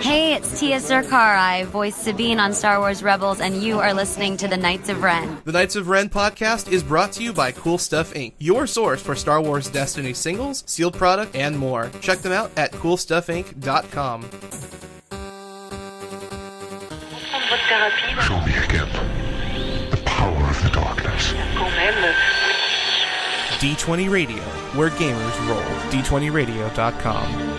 Hey, it's Tia Sircar. I voice Sabine on Star Wars Rebels, and you are listening to the Knights of Ren. The Knights of Ren podcast is brought to you by Cool Stuff Inc., your source for Star Wars Destiny singles, sealed product, and more. Check them out at coolstuffinc.com. Show me again the power of the darkness. D20 Radio, where gamers roll. D20radio.com.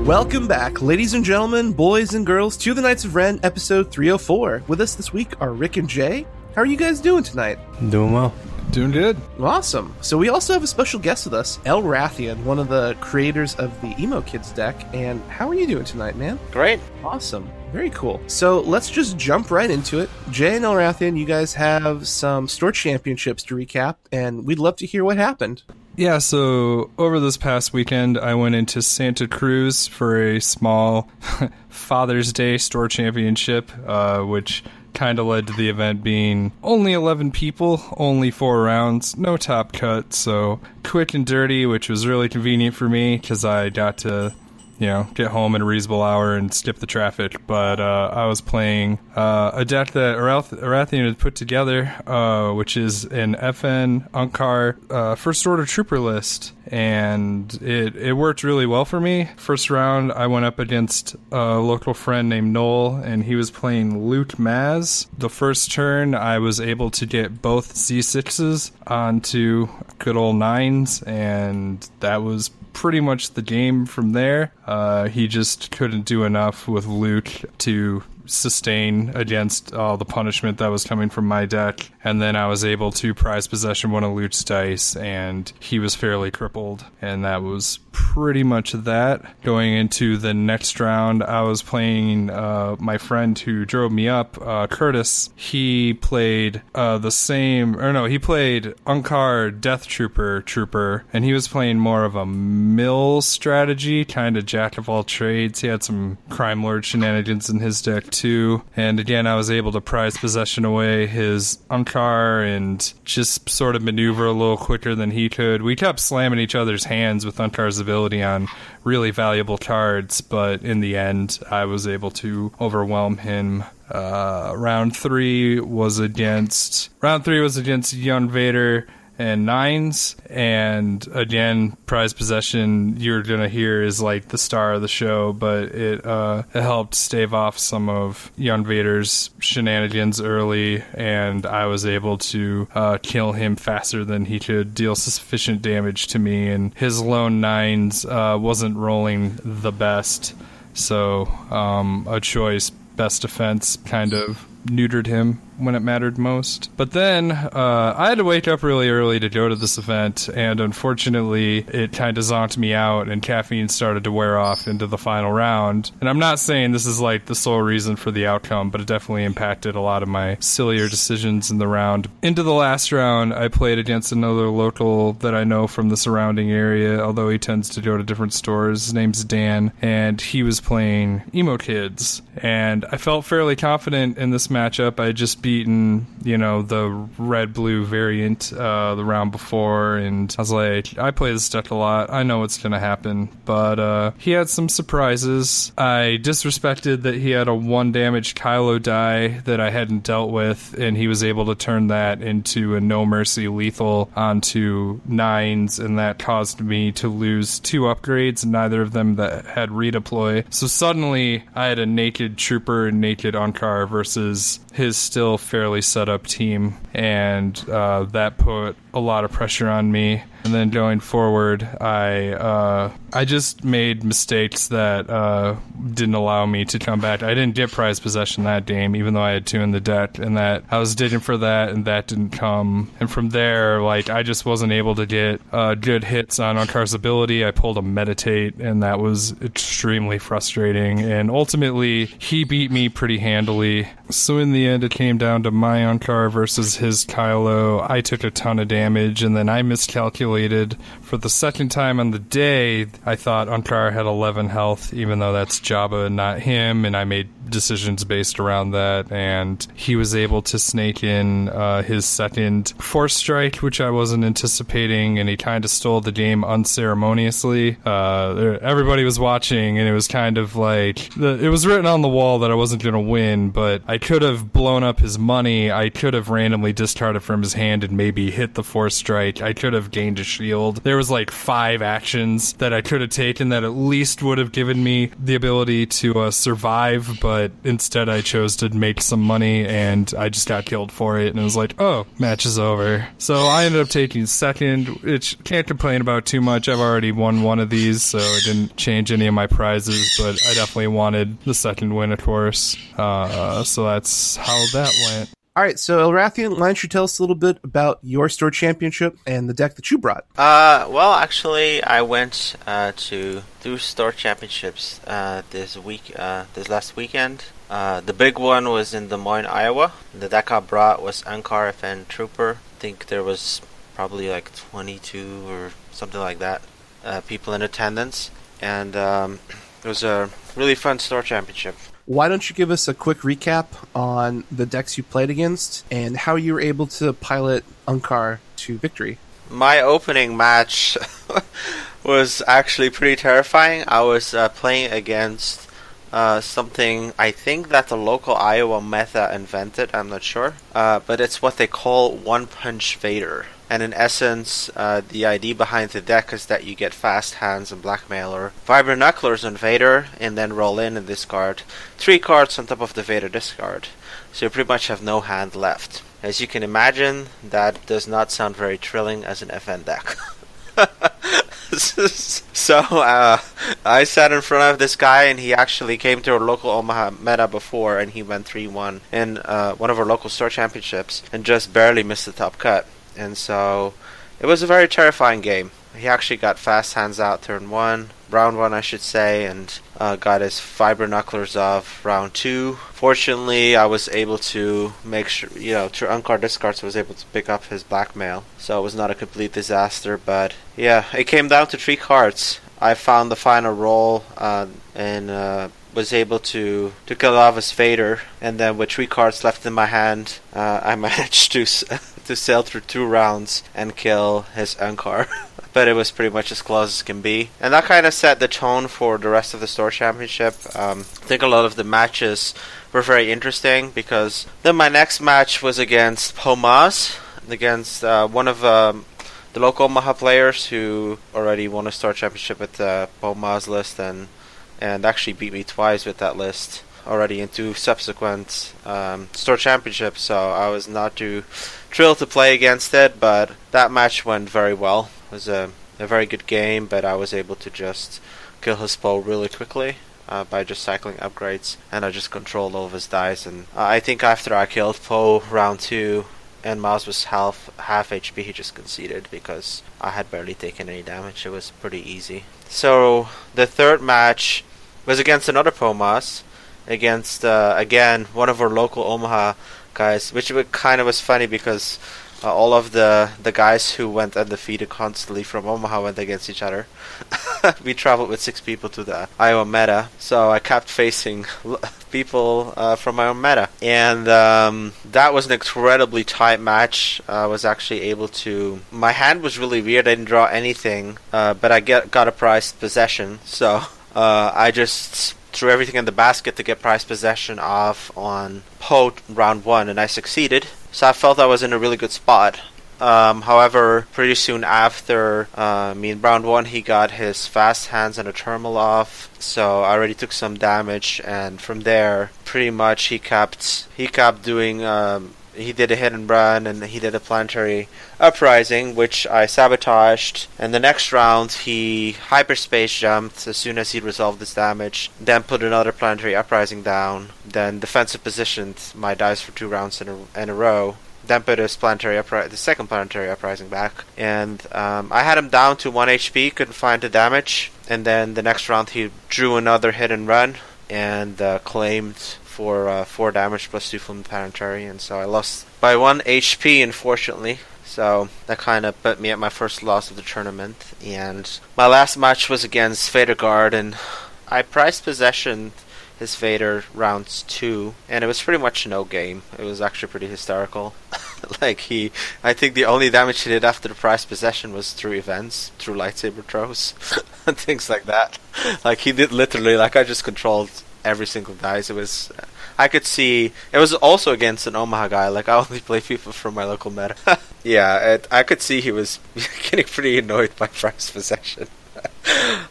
Welcome back, ladies and gentlemen, boys and girls, to the Knights of Ren, episode 304. With us this week are Rick and Jay. How are you guys doing tonight? Doing well. Doing good. Awesome. So we also have a special guest with us, Elrathion, one of the creators of the Emo Kids deck. And how are you doing tonight, man? Great. Awesome. Very cool. So let's just jump right into it. Jay and Elrathion, you guys have some store championships to recap, and we'd love to hear what happened. Yeah, so over this past weekend, I went into Santa Cruz for a small Father's Day store championship, which kind of led to the event being only 11 people, only 4 rounds, no top cut, so quick and dirty, which was really convenient for me because I got to, get home in a reasonable hour and skip the traffic. But I was playing a deck that Elrathion had put together, which is an FN Unkar First Order Trooper list. And it worked really well for me. First round, I went up against a local friend named Noel, and he was playing Luke Maz. The first turn, I was able to get both Z6s onto good old 9s, and that was pretty much the game from there. He just couldn't do enough with Luke to sustain against the punishment that was coming from my deck, and then I was able to prize possession one of Luke's dice, and he was fairly crippled, and that was pretty much that. Going into the next round, I was playing my friend who drove me up, Curtis. He played he played Unkar Death Trooper, and he was playing more of a mill strategy, kind of jack of all trades. He had some Crime Lord shenanigans in his deck too, and again, I was able to prize possession away his Unkar and just sort of maneuver a little quicker than he could. We kept slamming each other's hands with Unkar's ability on really valuable cards, but in the end, I was able to overwhelm him. Round three was against Young Vader and 9s, and again, prize possession you're gonna hear is like the star of the show, but it helped stave off some of Young Vader's shenanigans early, and I was able to kill him faster than he could deal sufficient damage to me, and his lone 9s wasn't rolling the best, so a choice best defense kind of neutered him when it mattered most. But then I had to wake up really early to go to this event, and unfortunately it kind of zonked me out, and caffeine started to wear off into the final round. And I'm not saying this is like the sole reason for the outcome, but it definitely impacted a lot of my sillier decisions in the round. Into the last round, I played against another local that I know from the surrounding area, although he tends to go to different stores. His name's Dan, and he was playing Emo Kids, and I felt fairly confident in this matchup. I just beaten, the red-blue variant the round before, and I was like, I play this deck a lot, I know what's gonna happen, but he had some surprises. I disrespected that he had a 1 damage Kylo die that I hadn't dealt with, and he was able to turn that into a no mercy lethal onto 9s, and that caused me to lose 2 upgrades, neither of them that had redeploy. So suddenly I had a naked trooper and naked Unkar versus his still fairly set up team, and that put a lot of pressure on me. And then going forward, I just made mistakes that didn't allow me to come back. I didn't get prize possession that game, even though I had 2 in the deck, and that I was digging for that, and that didn't come. And from there, I just wasn't able to get good hits on Unkar's ability. I pulled a meditate, and that was extremely frustrating. And ultimately, he beat me pretty handily. So in the end, it came down to my Unkar versus his Kylo. I took a ton of damage, and then I miscalculated deleted. For the second time on the day, I thought Ankar had 11 health, even though that's Jabba and not him, and I made decisions based around that, and he was able to snake in his second Force Strike, which I wasn't anticipating, and he kind of stole the game unceremoniously. Everybody was watching, and it was kind of like, it was written on the wall that I wasn't going to win, but I could have blown up his money. I could have randomly discarded from his hand and maybe hit the Force Strike. I could have gained a shield. There was like 5 actions that I could have taken that at least would have given me the ability to survive, but instead I chose to make some money, and I just got killed for it, and it was like, oh, match is over. So I ended up taking second, which can't complain about too much. I've already won one of these, so it didn't change any of my prizes, but I definitely wanted the second win, of course. So that's how that went. All right, so Elrathion, why don't you tell us a little bit about your store championship and the deck that you brought? Well, actually, I went through store championships this last weekend. The big one was in Des Moines, Iowa. The deck I brought was Ankar FN Trooper. I think there was probably like 22 or something like that people in attendance, and it was a really fun store championship. Why don't you give us a quick recap on the decks you played against and how you were able to pilot Ankar to victory? My opening match was actually pretty terrifying. I was playing against something I think that the local Iowa meta invented. I'm not sure. But it's what they call One Punch Vader. And in essence, the idea behind the deck is that you get fast hands and blackmailer, Vibrant Knucklers on Vader, and then roll in and discard 3 cards on top of the Vader discard. So you pretty much have no hand left. As you can imagine, that does not sound very thrilling as an FN deck. So I sat in front of this guy, and he actually came to our local Omaha meta before, and he went 3-1 in one of our local store championships and just barely missed the top cut. And so it was a very terrifying game. He actually got fast hands out turn 1, round 1 I should say, and got his Fiber Knucklers off round 2. Fortunately, I was able to make sure, through Ankar discards, I was able to pick up his blackmail. So it was not a complete disaster, but yeah, it came down to 3 cards. I found the final roll and was able to kill off his Vader, and then with 3 cards left in my hand, I managed to sail through 2 rounds and kill his Ankar. But it was pretty much as close as can be. And that kind of set the tone for the rest of the store championship. I think a lot of the matches were very interesting, because then my next match was against Pomaz, against one of the local Omaha players who already won a store championship with the Pomaz list, and actually beat me twice with that list already in 2 subsequent store championships. So I was not too thrilled to play against it, but that match went very well. It was a very good game, but I was able to just kill his Poe really quickly by just cycling upgrades, and I just controlled all of his dice. And I think after I killed Poe round 2 and Maz was half HP, he just conceded because I had barely taken any damage. It was pretty easy. So the third match was against another Pomaz, against again one of our local Omaha guys, which kind of was funny because all of the guys who went undefeated constantly from Omaha went against each other. We traveled with 6 people to the Iowa meta, so I kept facing people from my own meta, and that was an incredibly tight match. I was actually able to. My hand was really weird. I didn't draw anything, but I got a prized possession. So I just threw everything in the basket to get prized possession off on Poe round 1, and I succeeded. So I felt I was in a really good spot. However, pretty soon after, round 1, he got his fast hands and a thermal off, so I already took some damage, and from there, pretty much he kept doing. He did a hit and run, and he did a planetary uprising, which I sabotaged. And the next round, he hyperspace jumped as soon as he resolved his damage. Then put another planetary uprising down. Then defensive positioned my dice for 2 rounds in a row. Then put his the second planetary uprising back. And I had him down to 1 HP, couldn't find the damage. And then the next round, he drew another hit and run and claimed for 4 damage plus 2 from the planetary, and so I lost by 1 HP, unfortunately. So that kind of put me at my first loss of the tournament. And my last match was against Vader Guard, and I prized possession his Vader rounds 2, and it was pretty much no game. It was actually pretty hysterical. I think the only damage he did after the prize possession was through events, through lightsaber throws, and things like that. Like, he did literally, like, I just controlled every single dice. It was, I could see, it was also against an Omaha guy. Like, I only play people from my local meta. Yeah, I could see he was getting pretty annoyed by prize possession.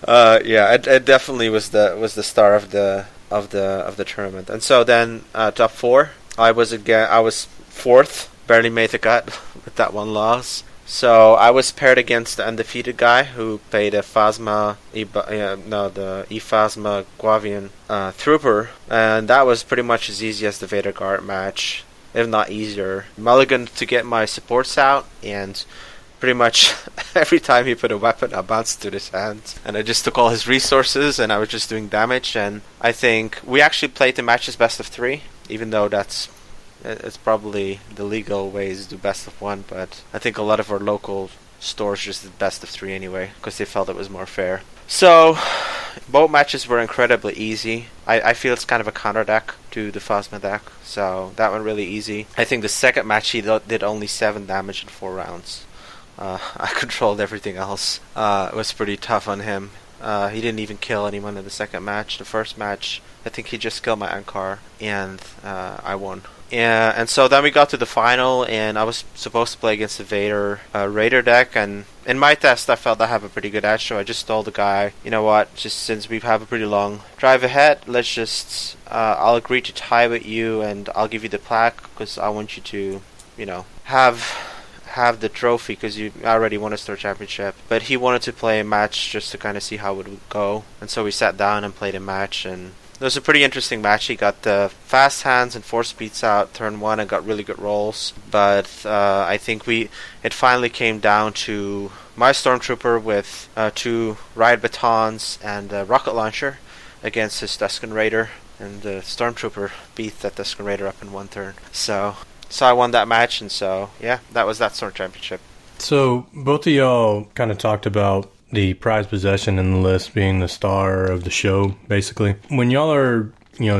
Yeah, it definitely was the star of the tournament. And so then top 4, I was 4th, barely made the cut with that one loss. So I was paired against the undefeated guy who played a Phasma, the Ephasma Guavian Trooper, and that was pretty much as easy as the Vader Guard match, if not easier. Mulligan to get my supports out, and pretty much every time he put a weapon, I bounced to his hand, and I just took all his resources, and I was just doing damage. And I think we actually played the matches best of 3, even though it's probably the legal ways to do best of 1, but I think a lot of our local stores just did best of 3 anyway, because they felt it was more fair. So both matches were incredibly easy. I feel it's kind of a counter deck to the Phasma deck, so that one really easy. I think the second match he did only 7 damage in 4 rounds. I controlled everything else. It was pretty tough on him. He didn't even kill anyone in the second match. The first match, I think he just killed my Ankar, and I won. And so then we got to the final, and I was supposed to play against the Vader Raider deck, and in my test I felt I have a pretty good edge, so I just told the guy, you know what, just since we have a pretty long drive ahead, let's just, I'll agree to tie with you, and I'll give you the plaque, because I want you to, have the trophy, because you already won a store championship. But he wanted to play a match just to kind of see how it would go, and so we sat down and played a match, and it was a pretty interesting match. He got the fast hands and 4 speeds out turn 1 and got really good rolls, but I think it finally came down to my Stormtrooper with 2 riot batons and a rocket launcher against his Tusken Raider, and the Stormtrooper beat that Tusken Raider up in 1 turn. So I won that match, and so, yeah, that was that Sword Championship. So, both of y'all kind of talked about the prize possession in the list being the star of the show, basically. When y'all are,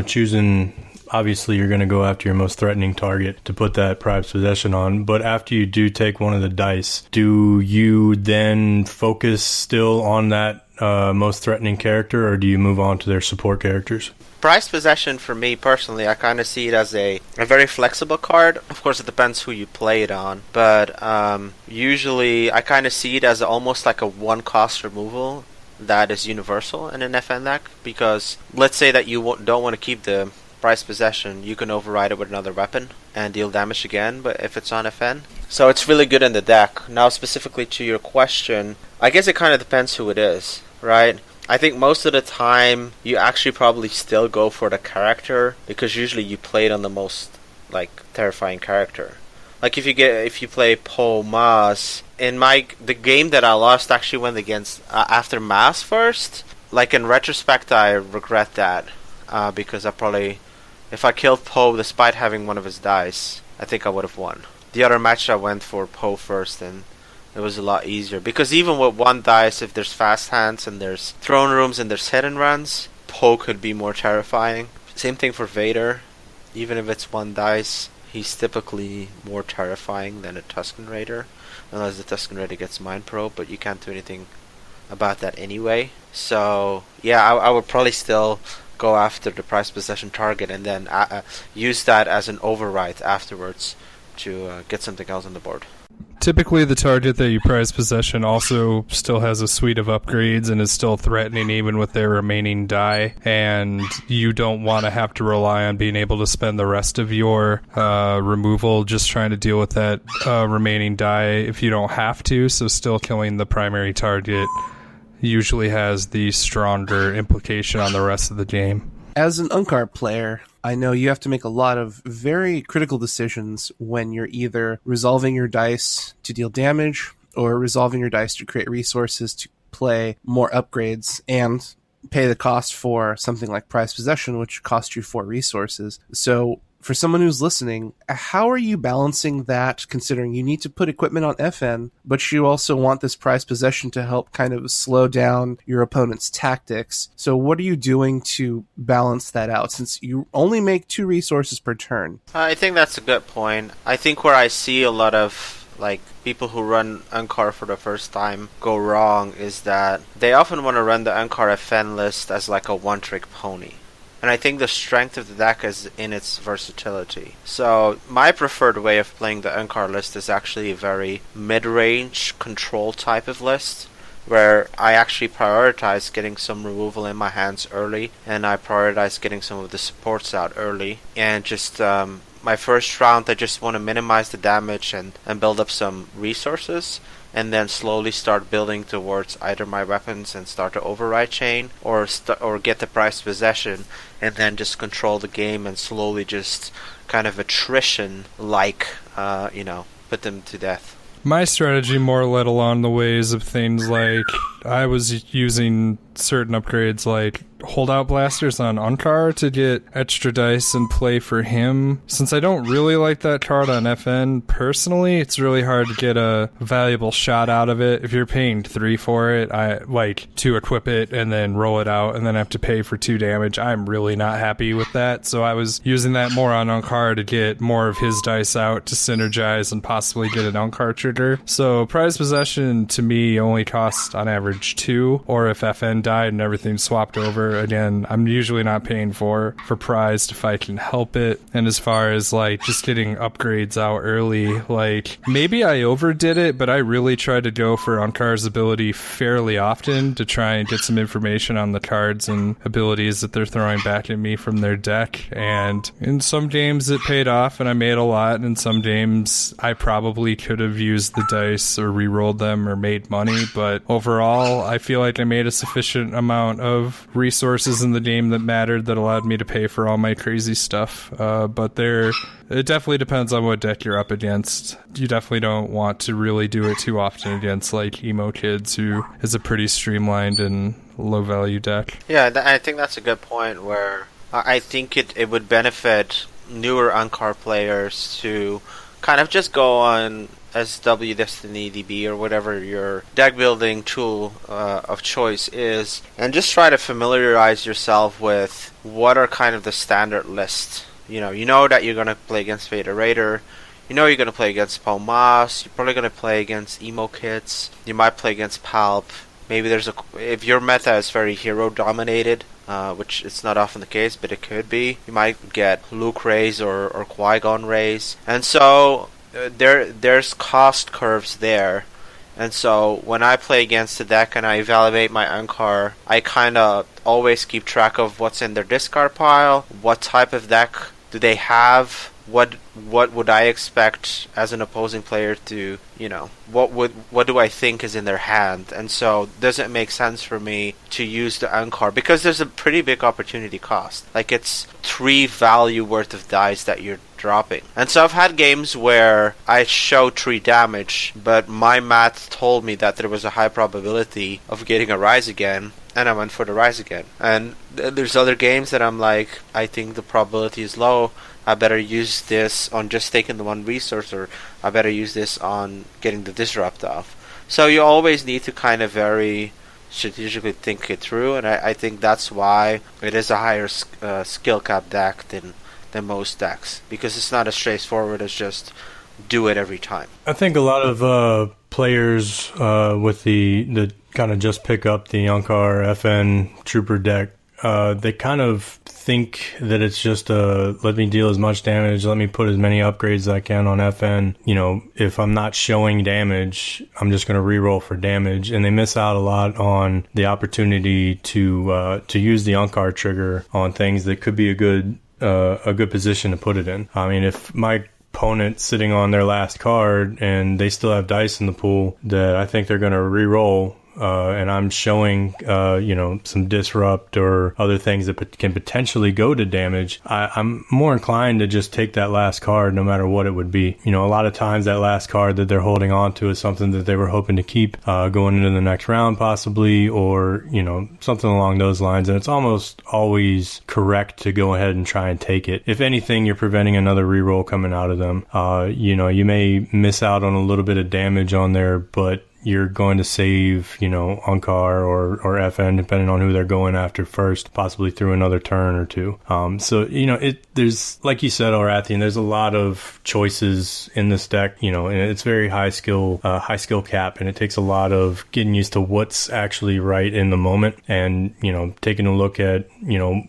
choosing, obviously you're going to go after your most threatening target to put that prize possession on, but after you do take one of the dice, do you then focus still on that most threatening character, or do you move on to their support characters? Prize possession, for me personally, I kind of see it as a very flexible card. Of course, it depends who you play it on, but usually I kind of see it as almost like a 1-cost removal that is universal in an FN deck, because let's say that you don't want to keep the prize possession, you can override it with another weapon and deal damage again, but if it's on FN. So it's really good in the deck. Now, specifically to your question, I guess it kind of depends who it is, right? I think most of the time you actually probably still go for the character, because usually you play it on the most terrifying character. Like if you play Poe Maz, the game that I lost actually went against after Maz first. Like, in retrospect, I regret that because if I killed Poe despite having one of his dice, I think I would have won. The other match I went for Poe first, and it was a lot easier, because even with 1 dice, if there's fast hands and there's throne rooms and there's hit and runs, Poe could be more terrifying. Same thing for Vader. Even if it's 1 dice, he's typically more terrifying than a Tusken Raider, unless the Tusken Raider gets Mind Probe, but you can't do anything about that anyway. So yeah, I would probably still go after the prize possession target, and then use that as an override afterwards to get something else on the board. Typically, the target that you prize possession also still has a suite of upgrades and is still threatening even with their remaining die, and you don't want to have to rely on being able to spend the rest of your removal just trying to deal with that remaining die if you don't have to, so still killing the primary target usually has the stronger implication on the rest of the game. As an Unkar player, I know you have to make a lot of very critical decisions when you're either resolving your dice to deal damage or resolving your dice to create resources to play more upgrades and pay the cost for something like prize possession, which costs you 4 resources. So for someone who's listening, how are you balancing that, considering you need to put equipment on FN, but you also want this prized possession to help kind of slow down your opponent's tactics? So what are you doing to balance that out, since you only make 2 resources per turn? I think that's a good point. I think where I see a lot of people who run Ankar for the first time go wrong is that they often want to run the Ankar FN list as like a one-trick pony. And I think the strength of the deck is in its versatility. So my preferred way of playing the Ankar list is actually a very mid-range control type of list, where I actually prioritize getting some removal in my hands early, and I prioritize getting some of the supports out early, and just my first round I just want to minimize the damage and build up some resources, and then slowly start building towards either my weapons and start to override chain, or get the prized possession and then just control the game and slowly just kind of attrition put them to death. My strategy more led along the ways of things like I was using certain upgrades like holdout blasters on Ankar to get extra dice and play for him. Since I don't really like that card on FN personally, it's really hard to get a valuable shot out of it. If you're paying 3 for it, I like to equip it and then roll it out and then have to pay for 2 damage. I'm really not happy with that, so I was using that more on Ankar to get more of his dice out to synergize and possibly get an Ankar trigger. So prize possession to me only costs on average 2, or if FN died and everything swapped over, again, I'm usually not paying for prized if I can help it. And as far as like just getting upgrades out early, like maybe I overdid it, but I really tried to go for Ankar's ability fairly often to try and get some information on the cards and abilities that they're throwing back at me from their deck. And in some games it paid off and I made a lot, and in some games I probably could have used the dice or re-rolled them or made money, but overall I feel like I made a sufficient amount of resources in the game that mattered, that allowed me to pay for all my crazy stuff. But it definitely depends on what deck you're up against. You definitely don't want to really do it too often against like Emo Kids, who is a pretty streamlined and low value deck. Yeah, I think that's a good point, where I think it would benefit newer Ankar players to kind of just go on SW Destiny DB or whatever your deck building tool of choice is, and just try to familiarize yourself with what are kind of the standard lists. You know that you're going to play against Vader Raider, you're going to play against Palmas, you're probably going to play against Emo Kids, you might play against Palp. Maybe if your meta is very hero dominated, which it's not often the case, but it could be, you might get Luke Rays or Qui-Gon Rays, and so there's cost curves there. And so when I play against the deck and I evaluate my Ankar, I kind of always keep track of what's in their discard pile, what type of deck do they have, what would I expect as an opposing player to, what do I think is in their hand. And so does it make sense for me to use the Ankar, because there's a pretty big opportunity cost. Like, it's 3 value worth of dice that you're dropping. And so I've had games where I show 3 damage, but my math told me that there was a high probability of getting a Rise Again, and I went for the Rise Again. And there's other games that I'm like, I think the probability is low, I better use this on just taking the 1 resource, or I better use this on getting the Disrupt off. So you always need to kind of very strategically think it through, and I think that's why it is a higher skill cap deck than most decks, because it's not as straightforward as just do it every time. I think a lot of players with the kind of just pick up the Ankar FN Trooper deck, they kind of think that it's just let me deal as much damage, let me put as many upgrades as I can on FN. If I'm not showing damage, I'm just going to reroll for damage, and they miss out a lot on the opportunity to use the Ankar trigger on things that could be a good position to put it in. I mean, if my opponent sitting on their last card and they still have dice in the pool that I think they're going to re-roll, and I'm showing, some disrupt or other things that can potentially go to damage, I'm more inclined to just take that last card no matter what it would be. A lot of times that last card that they're holding on to is something that they were hoping to keep going into the next round possibly, or, something along those lines. And it's almost always correct to go ahead and try and take it. If anything, you're preventing another reroll coming out of them. You may miss out on a little bit of damage on there, but you're going to save, Unkar or FN, depending on who they're going after first, possibly through another turn or two. There's, like you said, Elrathion, there's a lot of choices in this deck, and it's very high skill cap, and it takes a lot of getting used to what's actually right in the moment, and, taking a look at,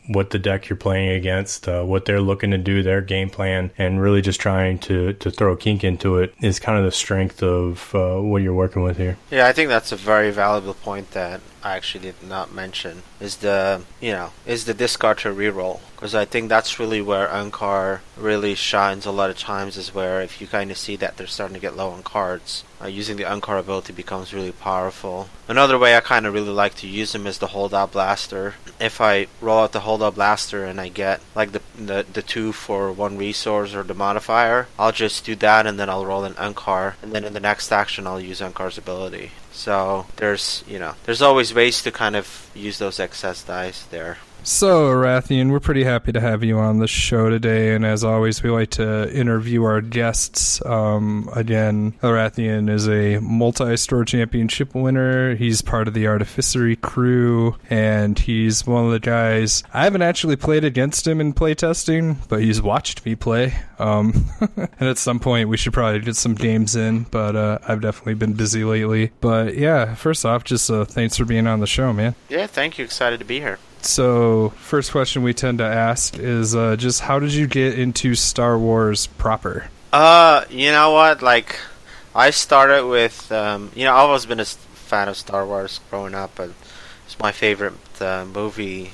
what the deck you're playing against, what they're looking to do, their game plan, and really just trying to throw a kink into it is kind of the strength of what you're working with here. Yeah, I think that's a very valuable point that I actually did not mention, is the discard to reroll, because I think that's really where Unkar really shines a lot of times, is where if you kind of see that they're starting to get low on cards, using the Unkar ability becomes really powerful. Another way I kind of really like to use them is the Holdout Blaster. If I roll out the Holdout Blaster and I get like the 2 for 1 resource or the modifier, I'll just do that and then I'll roll an Unkar, and then in the next action I'll use Unkar's ability. So there's always ways to kind of use those excess dice there. So, Elrathion, we're pretty happy to have you on the show today, and as always, we like to interview our guests. Again, Elrathion is a multi-store championship winner. He's part of the Artificery crew, and he's one of the guys. I haven't actually played against him in playtesting, but he's watched me play. And at some point, we should probably get some games in, but I've definitely been busy lately. But yeah, first off, just thanks for being on the show, man. Yeah, thank you. Excited to be here. So, first question we tend to ask is just how did you get into Star Wars proper? You know what? Like, I started with, I've always been a fan of Star Wars growing up, but it's my favorite movie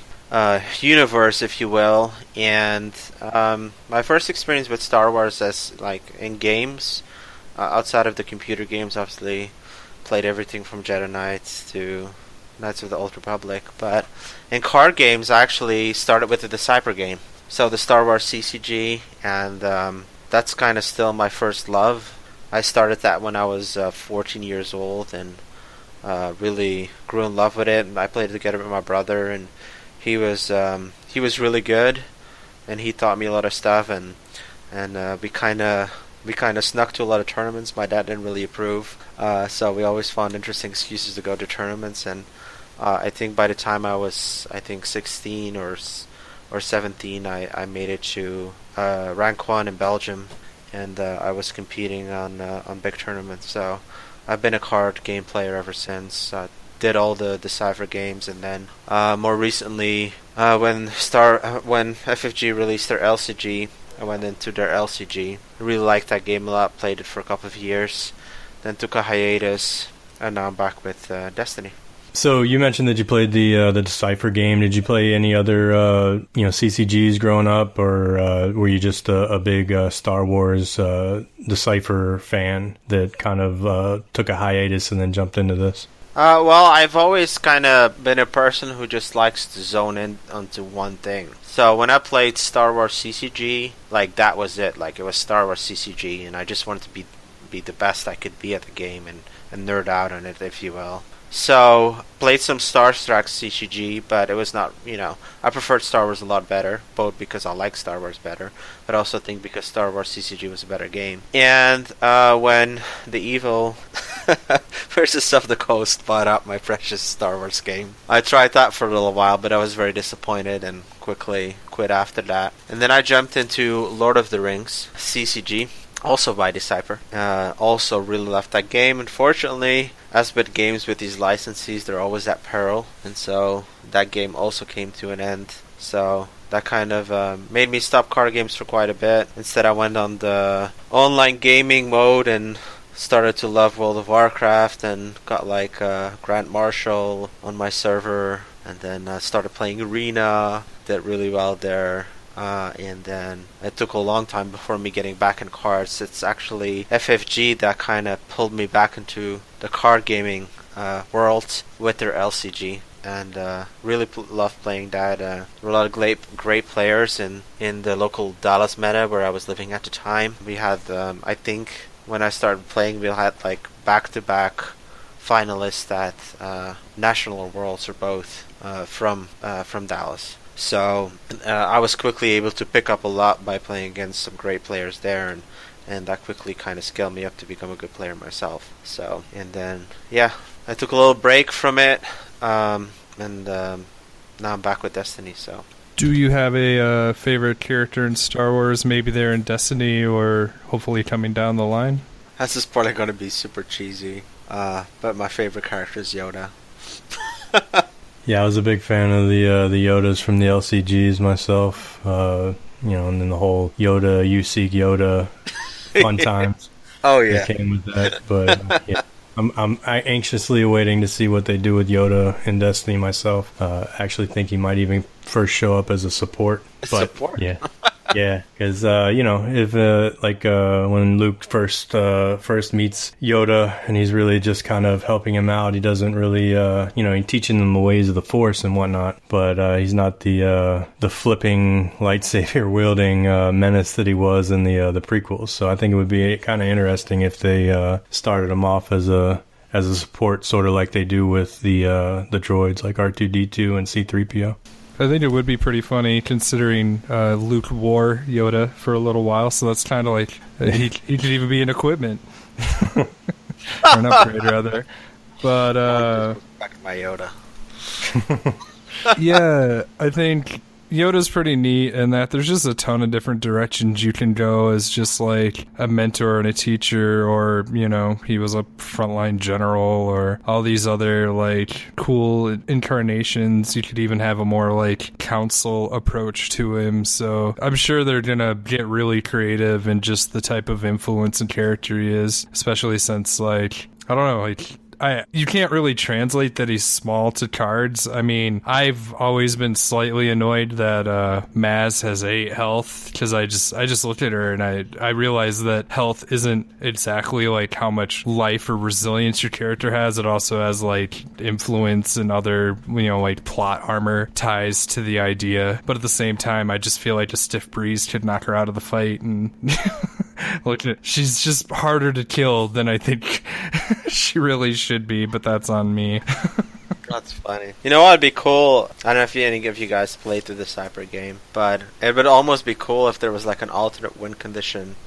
universe, if you will. And my first experience with Star Wars as, like, in games, outside of the computer games, obviously, played everything from Jedi Knights to Knights of the Old Republic, but in card games I actually started with the Decipher game, so the Star Wars CCG, and that's kind of still my first love. I started that when I was 14 years old and really grew in love with it, and I played it together with my brother, and he was really good, and he taught me a lot of stuff, and we kind of snuck to a lot of tournaments. My dad didn't really approve, so we always found interesting excuses to go to tournaments, and I think by the time I was 16 or 17, I made it to rank 1 in Belgium, and I was competing on big tournaments. So I've been a card game player ever since. Did all the Decipher games, and then more recently when FFG released their LCG, I went into their LCG. I really liked that game a lot. Played it for a couple of years, then took a hiatus, and now I'm back with Destiny. So you mentioned that you played the Decipher game. Did you play any other CCGs growing up, or were you just a big Star Wars Decipher fan that kind of took a hiatus and then jumped into this? Well, I've always kind of been a person who just likes to zone in onto one thing. So when I played Star Wars CCG, like, that was it. Like, it was Star Wars CCG, and I just wanted to be the best I could be at the game and nerd out on it, if you will. So, played some Star Trek CCG, but it was not, I preferred Star Wars a lot better, both because I like Star Wars better, but also think because Star Wars CCG was a better game. And when the evil versus of the Coast bought out my precious Star Wars game, I tried that for a little while, but I was very disappointed and quickly quit after that. And then I jumped into Lord of the Rings CCG, also by Decipher. Also really loved that game. Unfortunately, as with games with these licensees, they're always at peril, and so that game also came to an end. So that kind of made me stop card games for quite a bit. Instead, I went on the online gaming mode and started to love World of Warcraft, and got like Grand Marshal on my server, and then started playing Arena, did really well there. And then it took a long time before me getting back in cards. It's actually FFG that kind of pulled me back into the card gaming world with their LCG. And really love playing that. There were a lot of great players in the local Dallas meta where I was living at the time. We had, I think, when I started playing, we had like back-to-back finalists at National or Worlds or both from Dallas. So I was quickly able to pick up a lot by playing against some great players there, and that quickly kind of scaled me up to become a good player myself. So, and then, yeah, I took a little break from it, and now I'm back with Destiny, so. Do you have a favorite character in Star Wars? Maybe they're in Destiny or hopefully coming down the line? This is probably going to be super cheesy, but my favorite character is Yoda. Yeah, I was a big fan of the Yodas from the LCGs myself. And then the whole Yoda, you seek Yoda, fun times. Oh yeah, that came with that. But yeah, I'm anxiously awaiting to see what they do with Yoda in Destiny myself. Actually, think he might even first show up as a support. Support? Yeah. Yeah, because if when Luke first meets Yoda and he's really just kind of helping him out, he doesn't really he's teaching him the ways of the Force and whatnot, but he's not the flipping lightsaber wielding menace that he was in the prequels. So I think it would be kind of interesting if they started him off as a support, sort of like they do with the droids like R2-D2 and C-3PO. I think it would be pretty funny considering Luke wore Yoda for a little while, so that's kind of like he could even be an equipment. Or an upgrade, rather. But, back to my Yoda. Yeah, I think Yoda's pretty neat in that there's just a ton of different directions you can go as just like a mentor and a teacher, or, he was a frontline general, or all these other like cool incarnations. You could even have a more like council approach to him. So I'm sure they're gonna get really creative in just the type of influence and character he is, especially since like, I don't know, like, you can't really translate that he's small to cards. I mean, I've always been slightly annoyed that Maz has 8 health, because I just looked at her and I realized that health isn't exactly like how much life or resilience your character has. It also has like influence and other, like plot armor ties to the idea. But at the same time, I just feel like a stiff breeze could knock her out of the fight, and she's just harder to kill than I think she really should be, but that's on me. That's funny. You know what would be cool? I don't know if any of you guys played through the Cyber game, but it would almost be cool if there was like an alternate win condition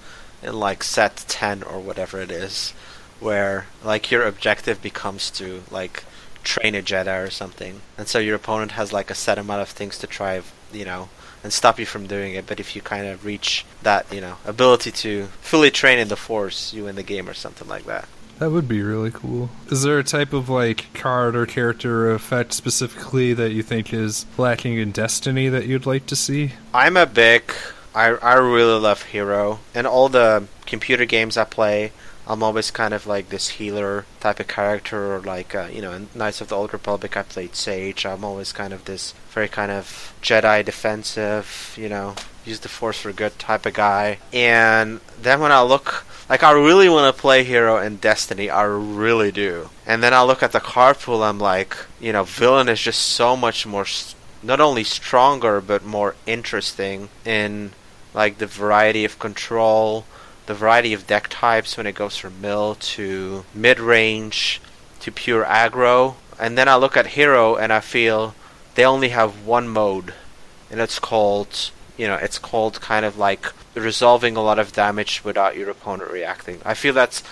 in like set 10 or whatever it is, where like your objective becomes to like train a Jedi or something, and so your opponent has like a set amount of things to try, and stop you from doing it. But if you kind of reach that, ability to fully train in the Force, you win the game or something like that. That would be really cool. Is there a type of like card or character or effect specifically that you think is lacking in Destiny that you'd like to see? I really love Hero. In all the computer games I play, I'm always kind of like this healer type of character, or like, in Knights of the Old Republic I played Sage. I'm always kind of this very kind of Jedi defensive, use the Force for good type of guy. And then when I look, like, I really want to play Hero in Destiny, I really do. And then I look at the card pool, I'm like, Villain is just so much more, not only stronger, but more interesting in, like, the variety of control, the variety of deck types when it goes from mill to mid-range to pure aggro. And then I look at Hero and I feel they only have one mode, and it's called kind of like resolving a lot of damage without your opponent reacting. I feel that's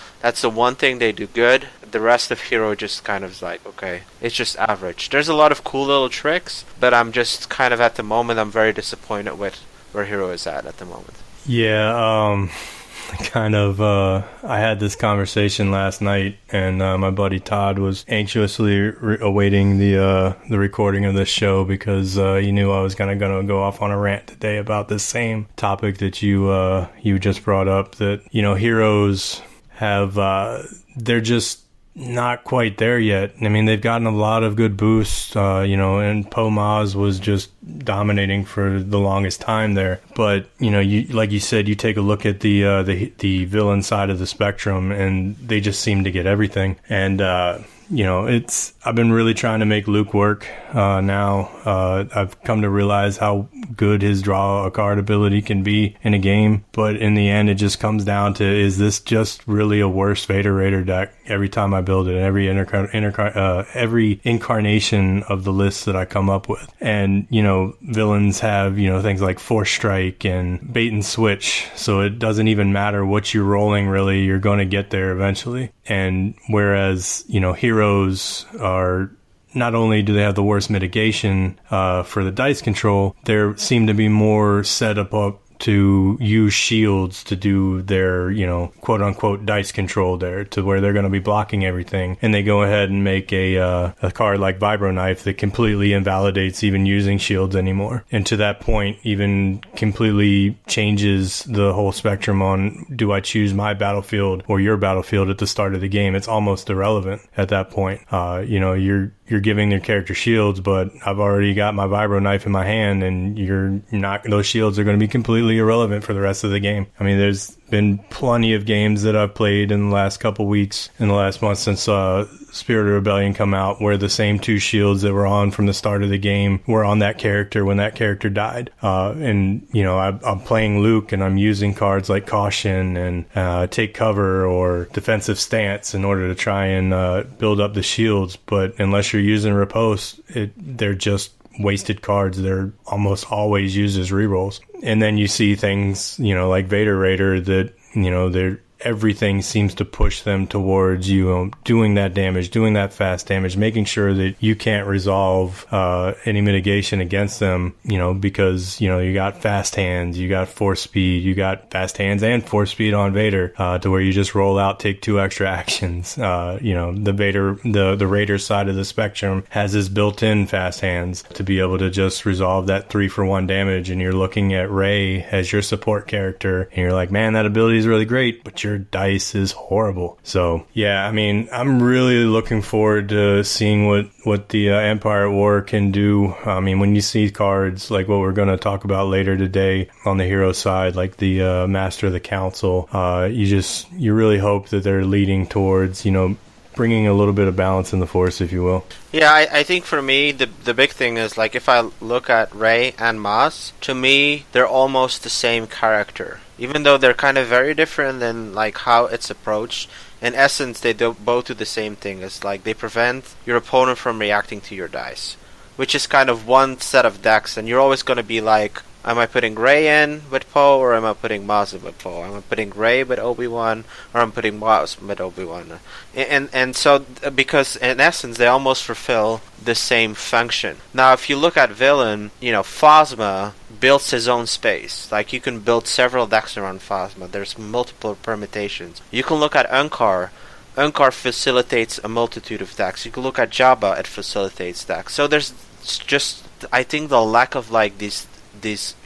the one thing they do good. The rest of Hero just kind of is like, okay, it's just average. There's a lot of cool little tricks, but I'm just kind of at the moment, I'm very disappointed with where Hero is at the moment. Yeah, I had this conversation last night, and my buddy Todd was anxiously awaiting the recording of this show, because he knew I was gonna go off on a rant today about this same topic that you just brought up. That heroes have they're just not quite there yet. I mean, they've gotten a lot of good boosts, and Poe Maz was just dominating for the longest time there. But, you like you said, you take a look at the villain side of the spectrum, and they just seem to get everything. And I've been really trying to make Luke work now. I've come to realize how good his draw a card ability can be in a game, but in the end, it just comes down to, is this just really a worse Vader Raider deck every time I build it, and every incarnation of the lists that I come up with? And, villains have, things like Force Strike and Bait and Switch, so it doesn't even matter what you're rolling, really, you're going to get there eventually. And whereas, heroes are, not only do they have the worst mitigation for the dice control, there seem to be more set up to use shields to do their, quote unquote dice control there, to where they're going to be blocking everything. And they go ahead and make a card like Vibro Knife that completely invalidates even using shields anymore. And to that point, even completely changes the whole spectrum on, do I choose my battlefield or your battlefield at the start of the game? It's almost irrelevant at that point. You're giving their character shields, but I've already got my Vibro Knife in my hand, and those shields are going to be completely irrelevant for the rest of the game. I mean, there's been plenty of games that I've played in the last couple weeks, in the last month since Spirit of Rebellion come out, where the same two shields that were on from the start of the game were on that character when that character died. I'm playing Luke, and I'm using cards like Caution and Take Cover or Defensive Stance in order to try and build up the shields. But unless you're using Riposte, they're just wasted cards. They're almost always used as rerolls. And then you see things, like Vader Raider that, everything seems to push them towards doing that damage, doing that fast damage, making sure that you can't resolve any mitigation against them, because you got fast hands, you got force speed, you got fast hands and force speed on Vader, to where you just roll out, take 2 extra actions. The Raider side of the spectrum has his built-in fast hands to be able to just resolve that 3-for-1 damage. And you're looking at Rey as your support character, and you're like, man, that ability is really great, but your dice is horrible. So yeah, I mean, I'm really looking forward to seeing what the Empire at War can do. I mean, when you see cards like what we're going to talk about later today on the hero side, like the Master of the Council, you really hope that they're leading towards, bringing a little bit of balance in the Force, if you will. Yeah, I think for me, the big thing is, like, if I look at Rey and Maz, to me, they're almost the same character. Even though they're kind of very different in, like, how it's approached, in essence, they both do the same thing. It's like they prevent your opponent from reacting to your dice, which is kind of one set of decks, and you're always going to be like, am I putting Rey in with Poe, or am I putting Maz in with Poe? Am I putting Rey with Obi-Wan, or am I putting Maz with Obi-Wan? And so, because in essence, they almost fulfill the same function. Now, if you look at villain, Phasma builds his own space. Like, you can build several decks around Phasma. There's multiple permutations. You can look at Unkar. Unkar facilitates a multitude of decks. You can look at Jabba, it facilitates decks. So there's just, I think, the lack of, like, these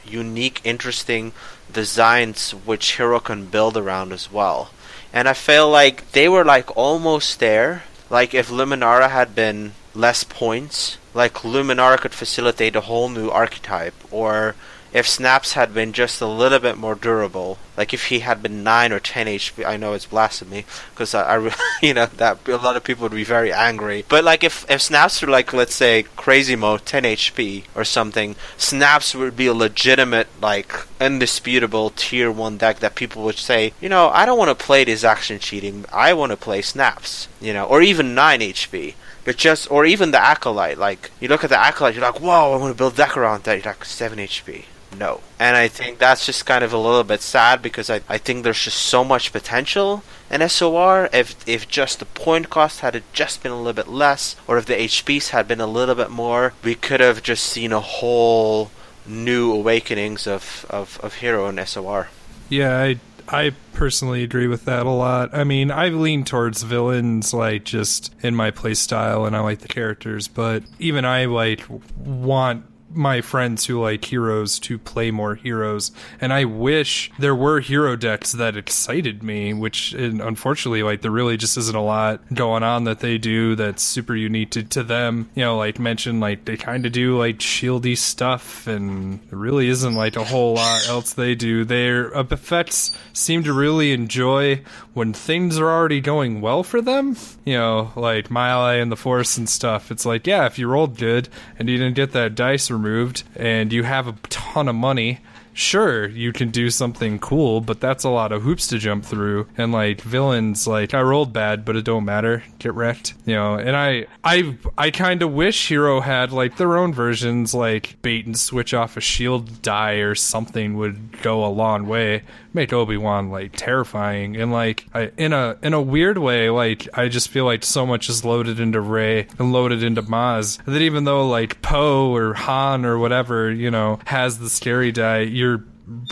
unique, interesting designs which Hero can build around as well. And I feel like they were, like, almost there. Like, if Luminara had been less points, like, Luminara could facilitate a whole new archetype. Or if Snaps had been just a little bit more durable, like if he had been 9 or 10 HP, I know it's blasphemy, because that a lot of people would be very angry. But like if Snaps were, like, let's say Crazy Mode 10 HP or something, Snaps would be a legitimate, like, indisputable tier 1 deck that people would say, I don't want to play this action cheating, I want to play Snaps, or even 9 HP. But or even the Acolyte, like, you look at the Acolyte, you're like, whoa, I want to build a deck around that, you're like, 7 HP. No. And I think that's just kind of a little bit sad, because I think there's just so much potential in SOR. If just the point cost had just been a little bit less, or if the HPs had been a little bit more, we could have just seen a whole new awakenings of Hero in SOR. Yeah, I personally agree with that a lot. I mean, I lean towards villains, like, just in my play style, and I like the characters, but even I, like, want my friends who like heroes to play more heroes, and I wish there were hero decks that excited me, which unfortunately like there really just isn't a lot going on that they do that's super unique to them. You know, like mentioned, like they kind of do like shieldy stuff, and there really isn't like a whole lot else they do. Their effects seem to really enjoy when things are already going well for them, you know, like My Ally and the Force and stuff. It's like, yeah, if you rolled good and you didn't get that dice removed and you have a ton of money, sure, you can do something cool, but that's a lot of hoops to jump through. And like villains, like I rolled bad, but it don't matter. Get wrecked, you know. And I kind of wish Hero had like their own versions, like bait and switch off a shield die or something would go a long way. Make Obi-Wan like terrifying, and like in a weird way, like I just feel like so much is loaded into Rey and loaded into Maz that even though like Poe or Han or whatever, you know, has the scary die, you're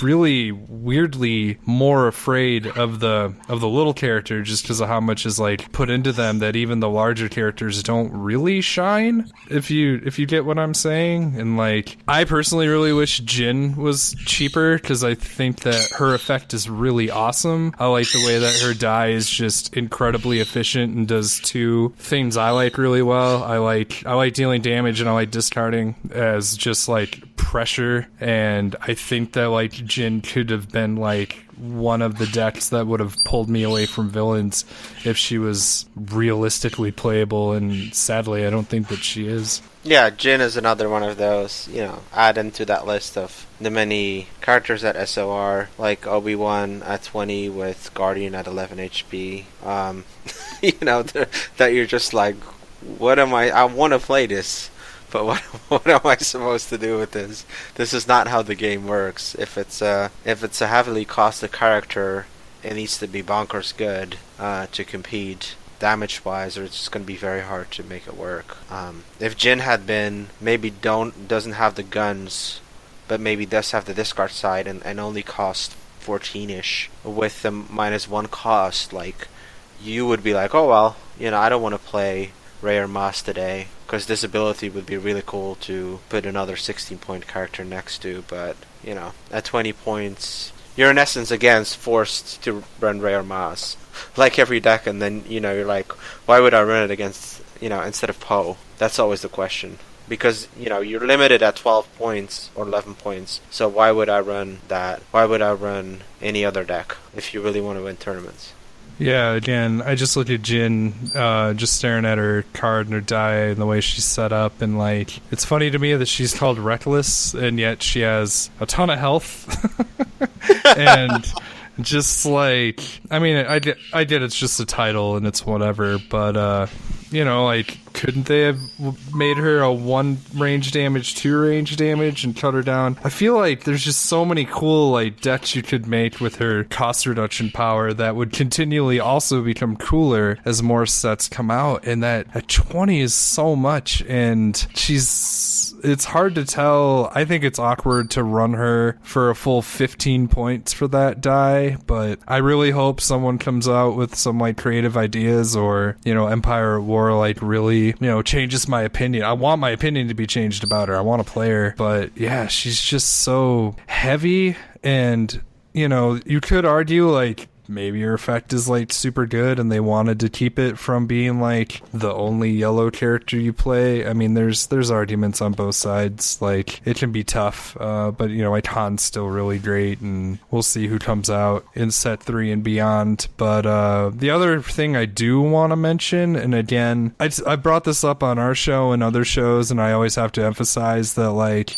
really weirdly more afraid of the little character just because of how much is like put into them that even the larger characters don't really shine, if you get what I'm saying. And like I personally really wish Jyn was cheaper because I think that her effect is really awesome. I like the way that her die is just incredibly efficient and does two things I like really well. I like dealing damage, and I like discarding as just like pressure, and I think that like Jyn could have been like one of the decks that would have pulled me away from villains if she was realistically playable, and sadly I don't think that she is. Yeah, Jyn is another one of those, you know, add into that list of the many characters at SOR, like Obi-Wan at 20 with Guardian at 11 HP. You know, that you're just like, what am I want to play this, but what am I supposed to do with this? This is not how the game works. If it's a heavily costed character, it needs to be bonkers good to compete damage wise, or it's just going to be very hard to make it work. If Jyn had been maybe doesn't have the guns, but maybe does have the discard side and only cost 14ish with the -1 cost, like you would be like, oh well, you know, I don't want to play Rey or Maz today, because this ability would be really cool to put another 16-point character next to, but, you know, at 20 points, you're in essence, again, forced to run Rey or Maz, like every deck, and then, you know, you're like, why would I run it against, you know, instead of Poe? That's always the question. Because, you know, you're limited at 12 points or 11 points, so why would I run that? Why would I run any other deck if you really want to win tournaments? Yeah, again, I just look at Jyn, just staring at her card and her die and the way she's set up, and like, it's funny to me that she's called Reckless, and yet she has a ton of health. And just like, I mean, I get it's just a title and it's whatever, but you know, like, couldn't they have made her a 1 range damage, 2 range damage, and cut her down? I feel like there's just so many cool like decks you could make with her cost reduction power that would continually also become cooler as more sets come out, and that at 20 is so much, and it's hard to tell. I think it's awkward to run her for a full 15 points for that die, but I really hope someone comes out with some like creative ideas, or, you know, Empire at War like really, you know, changes my opinion. I want my opinion to be changed about her. I want to play her, but yeah, she's just so heavy, and, you know, you could argue like maybe her effect is like super good and they wanted to keep it from being like the only yellow character you play. I mean, there's arguments on both sides. Like, it can be tough, but, you know, like, Han's still really great, and we'll see who comes out in set 3 and beyond. But the other thing I do want to mention, and again, I brought this up on our show and other shows, and I always have to emphasize that, like,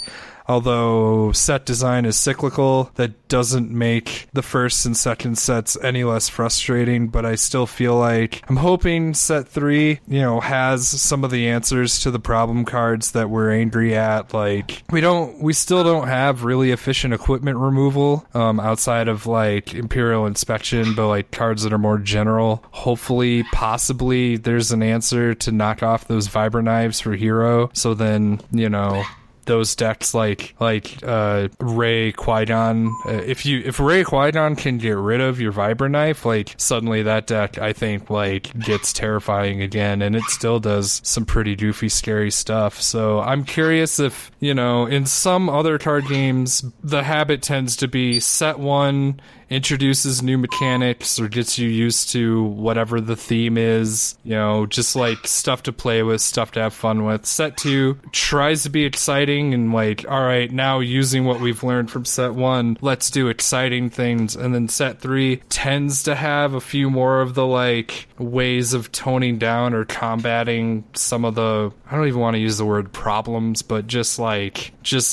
although set design is cyclical, that doesn't make the first and second sets any less frustrating, but I still feel like I'm hoping set 3, you know, has some of the answers to the problem cards that we're angry at. Like, we still don't have really efficient equipment removal outside of like Imperial Inspection, but like cards that are more general. Hopefully, possibly, there's an answer to knock off those Vibra Knives for Hero, so then, you know, those decks like Ray Qui-Gon, if Ray Qui-Gon can get rid of your Vibra Knife, like suddenly that deck I think like gets terrifying again, and it still does some pretty goofy, scary stuff. So I'm curious if, you know, in some other card games the habit tends to be set one introduces new mechanics or gets you used to whatever the theme is, you know, just like stuff to play with, stuff to have fun with. Set 2 tries to be exciting and like, all right, now using what we've learned from set 1, let's do exciting things. And then set 3 tends to have a few more of the like ways of toning down or combating some of the, I don't even want to use the word problems, but just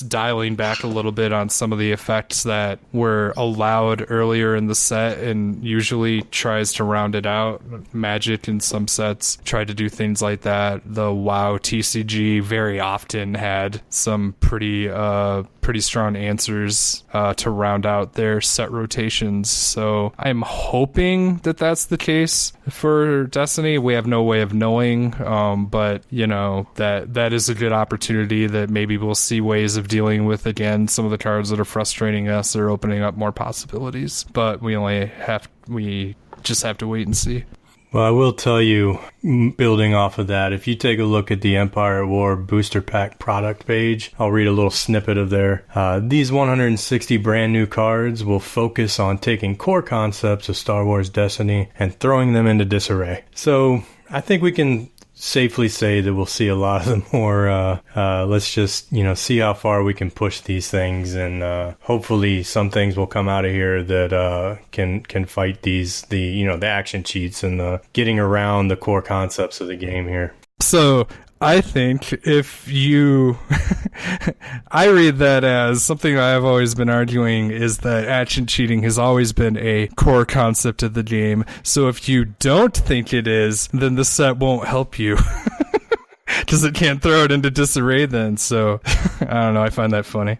dialing back a little bit on some of the effects that were allowed earlier in the set, and usually tries to round it out. Magic in some sets tried to do things like that. The WoW TCG very often had some pretty strong answers to round out their set rotations. So I'm hoping that that's the case for Destiny. We have no way of knowing, but you know, that is a good opportunity that maybe we'll see ways of dealing with again some of the cards that are frustrating us or opening up more possibilities. But we just have to wait and see. Well, I will tell you, building off of that, if you take a look at the Empire at War Booster Pack product page, I'll read a little snippet of there. These 160 brand new cards will focus on taking core concepts of Star Wars Destiny and throwing them into disarray. So I think we can safely say that we'll see a lot of the more, let's just, you know, see how far we can push these things, and hopefully some things will come out of here that can fight the action cheats and the getting around the core concepts of the game here. So I think if you I read that as something I've always been arguing is that action cheating has always been a core concept of the game. So if you don't think it is, then the set won't help you. Because it can't throw it into disarray then. So I don't know, I find that funny.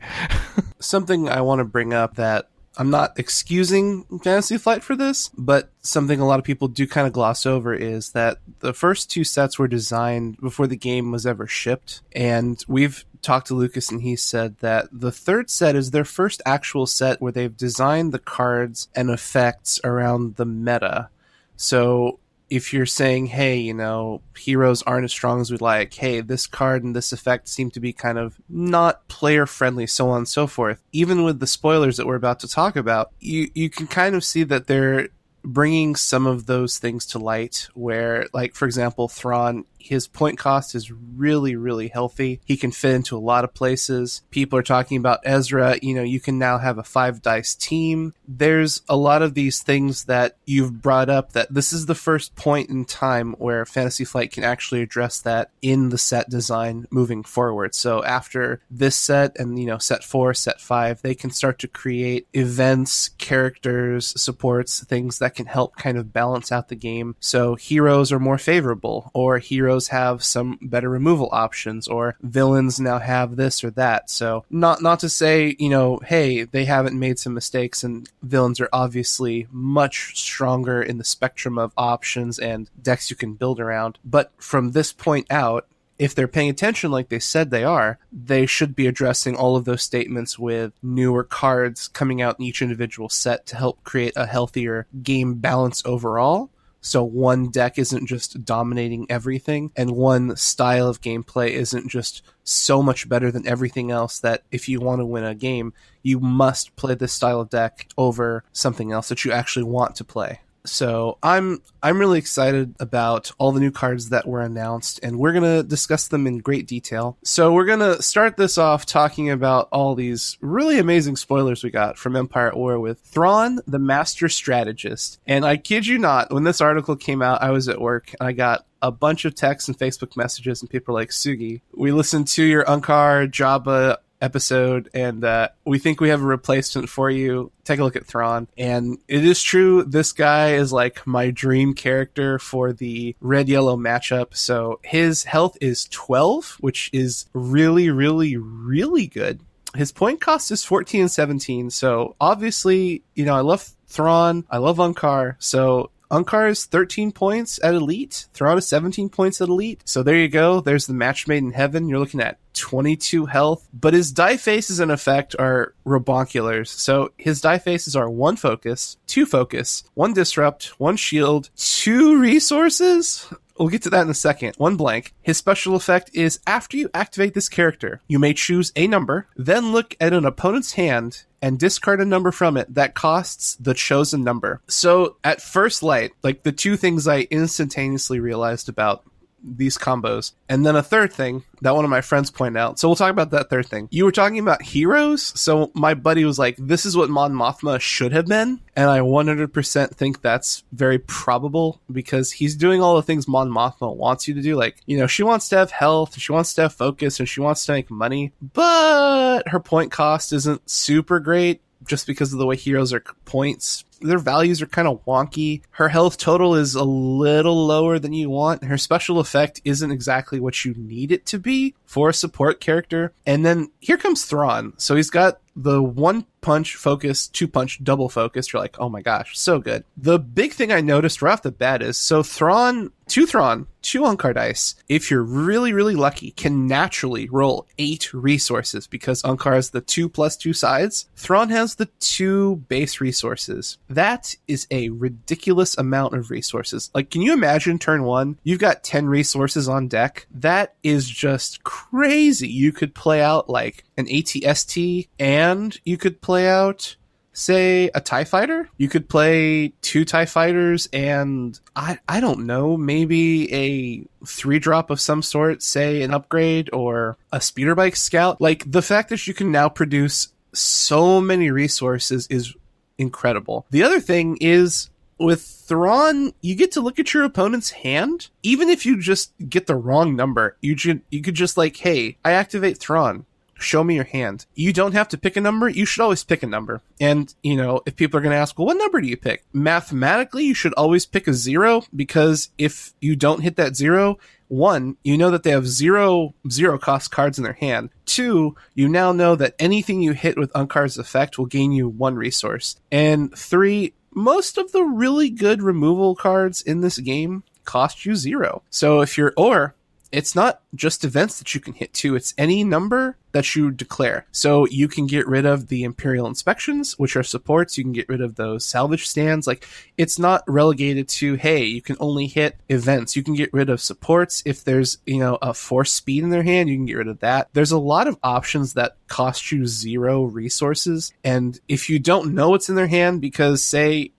Something I want to bring up that I'm not excusing Fantasy Flight for this, but something a lot of people do kind of gloss over is that the first 2 sets were designed before the game was ever shipped. And we've talked to Lucas, and he said that the 3rd set is their first actual set where they've designed the cards and effects around the meta. So if you're saying, hey, you know, heroes aren't as strong as we'd like, hey, this card and this effect seem to be kind of not player friendly, so on and so forth, even with the spoilers that we're about to talk about, you can kind of see that they're bringing some of those things to light where, like, for example, Thrawn, his point cost is really, really healthy. He can fit into a lot of places. People are talking about Ezra. You know, you can now have a 5-dice team. There's a lot of these things that you've brought up that this is the first point in time where Fantasy Flight can actually address that in the set design moving forward. So after this set and, you know, set 4, set 5, they can start to create events, characters, supports, things that can help kind of balance out the game. So heroes are more favorable, or heroes have some better removal options, or villains now have this or that. So not to say, you know, hey, they haven't made some mistakes, and villains are obviously much stronger in the spectrum of options and decks you can build around. But from this point out, if they're paying attention like they said they are, they should be addressing all of those statements with newer cards coming out in each individual set to help create a healthier game balance overall. So one deck isn't just dominating everything, and one style of gameplay isn't just so much better than everything else that if you want to win a game, you must play this style of deck over something else that you actually want to play. So I'm really excited about all the new cards that were announced, and we're going to discuss them in great detail. So we're going to start this off talking about all these really amazing spoilers we got from Empire at War with Thrawn, the Master Strategist. And I kid you not, when this article came out, I was at work, and I got a bunch of texts and Facebook messages, and people were like, Sugi, we listened to your Unkar Jabba episode, and we think we have a replacement for you. Take a look at Thrawn. And it is true, this guy is like my dream character for the red-yellow matchup. So his health is 12, which is really, really, really good. His point cost is 14 and 17. So obviously, you know, I love Thrawn, I love Unkar, so Unkar is 13 points at Elite. Thrawn is 17 points at Elite. So there you go. There's the match made in heaven. You're looking at 22 health. But his die faces, in effect, are robonculars. So his die faces are 1 focus, 2 focus, 1 disrupt, 1 shield, 2 resources. We'll get to that in a second. 1 blank. His special effect is after you activate this character, you may choose a number, then look at an opponent's hand and discard a number from it that costs the chosen number. So at first light, like the 2 things I instantaneously realized about these combos. And then a third thing that one of my friends pointed out. So we'll talk about that third thing. You were talking about heroes. So my buddy was like, this is what Mon Mothma should have been. And I 100% think that's very probable because he's doing all the things Mon Mothma wants you to do. Like, you know, she wants to have health, she wants to have focus, and she wants to make money. But her point cost isn't super great just because of the way heroes are points. Their values are kind of wonky. Her health total is a little lower than you want. Her special effect isn't exactly what you need it to be for a support character. And then here comes Thrawn. So he's got the 1 punch focus, 2 punch double focus. You're like, oh my gosh, so good. The big thing I noticed right off the bat is, so Thrawn, 2 Unkar dice, if you're really, really lucky, can naturally roll 8 resources because Unkar has the 2+2 sides. Thrawn has the 2 base resources. That is a ridiculous amount of resources. Like, can you imagine turn 1? You've got 10 resources on deck. That is just crazy. You could play out like an ATST and you could play out, say, a TIE fighter. You could play 2 TIE fighters and I don't know, maybe a 3-drop of some sort, say an upgrade or a speeder bike scout. Like, the fact that you can now produce so many resources is incredible. The other thing is, with Thrawn, you get to look at your opponent's hand. Even if you just get the wrong number, you could just like, hey, I activate Thrawn. Show me your hand. You don't have to pick a number. You should always pick a number. And, you know, if people are going to ask, well, what number do you pick? Mathematically, you should always pick a 0 because if you don't hit that 0, 1, you know that they have zero cost cards in their hand. 2, you now know that anything you hit with Unkar's effect will gain you 1 resource. And 3, most of the really good removal cards in this game cost you 0. So if you're, or it's not just events that you can hit too, it's any number that you declare. So you can get rid of the Imperial Inspections, which are supports. You can get rid of those salvage stands. Like, it's not relegated to, hey, you can only hit events. You can get rid of supports. If there's, you know, a force speed in their hand, you can get rid of that. There's a lot of options that cost you 0 resources. And if you don't know what's in their hand, because say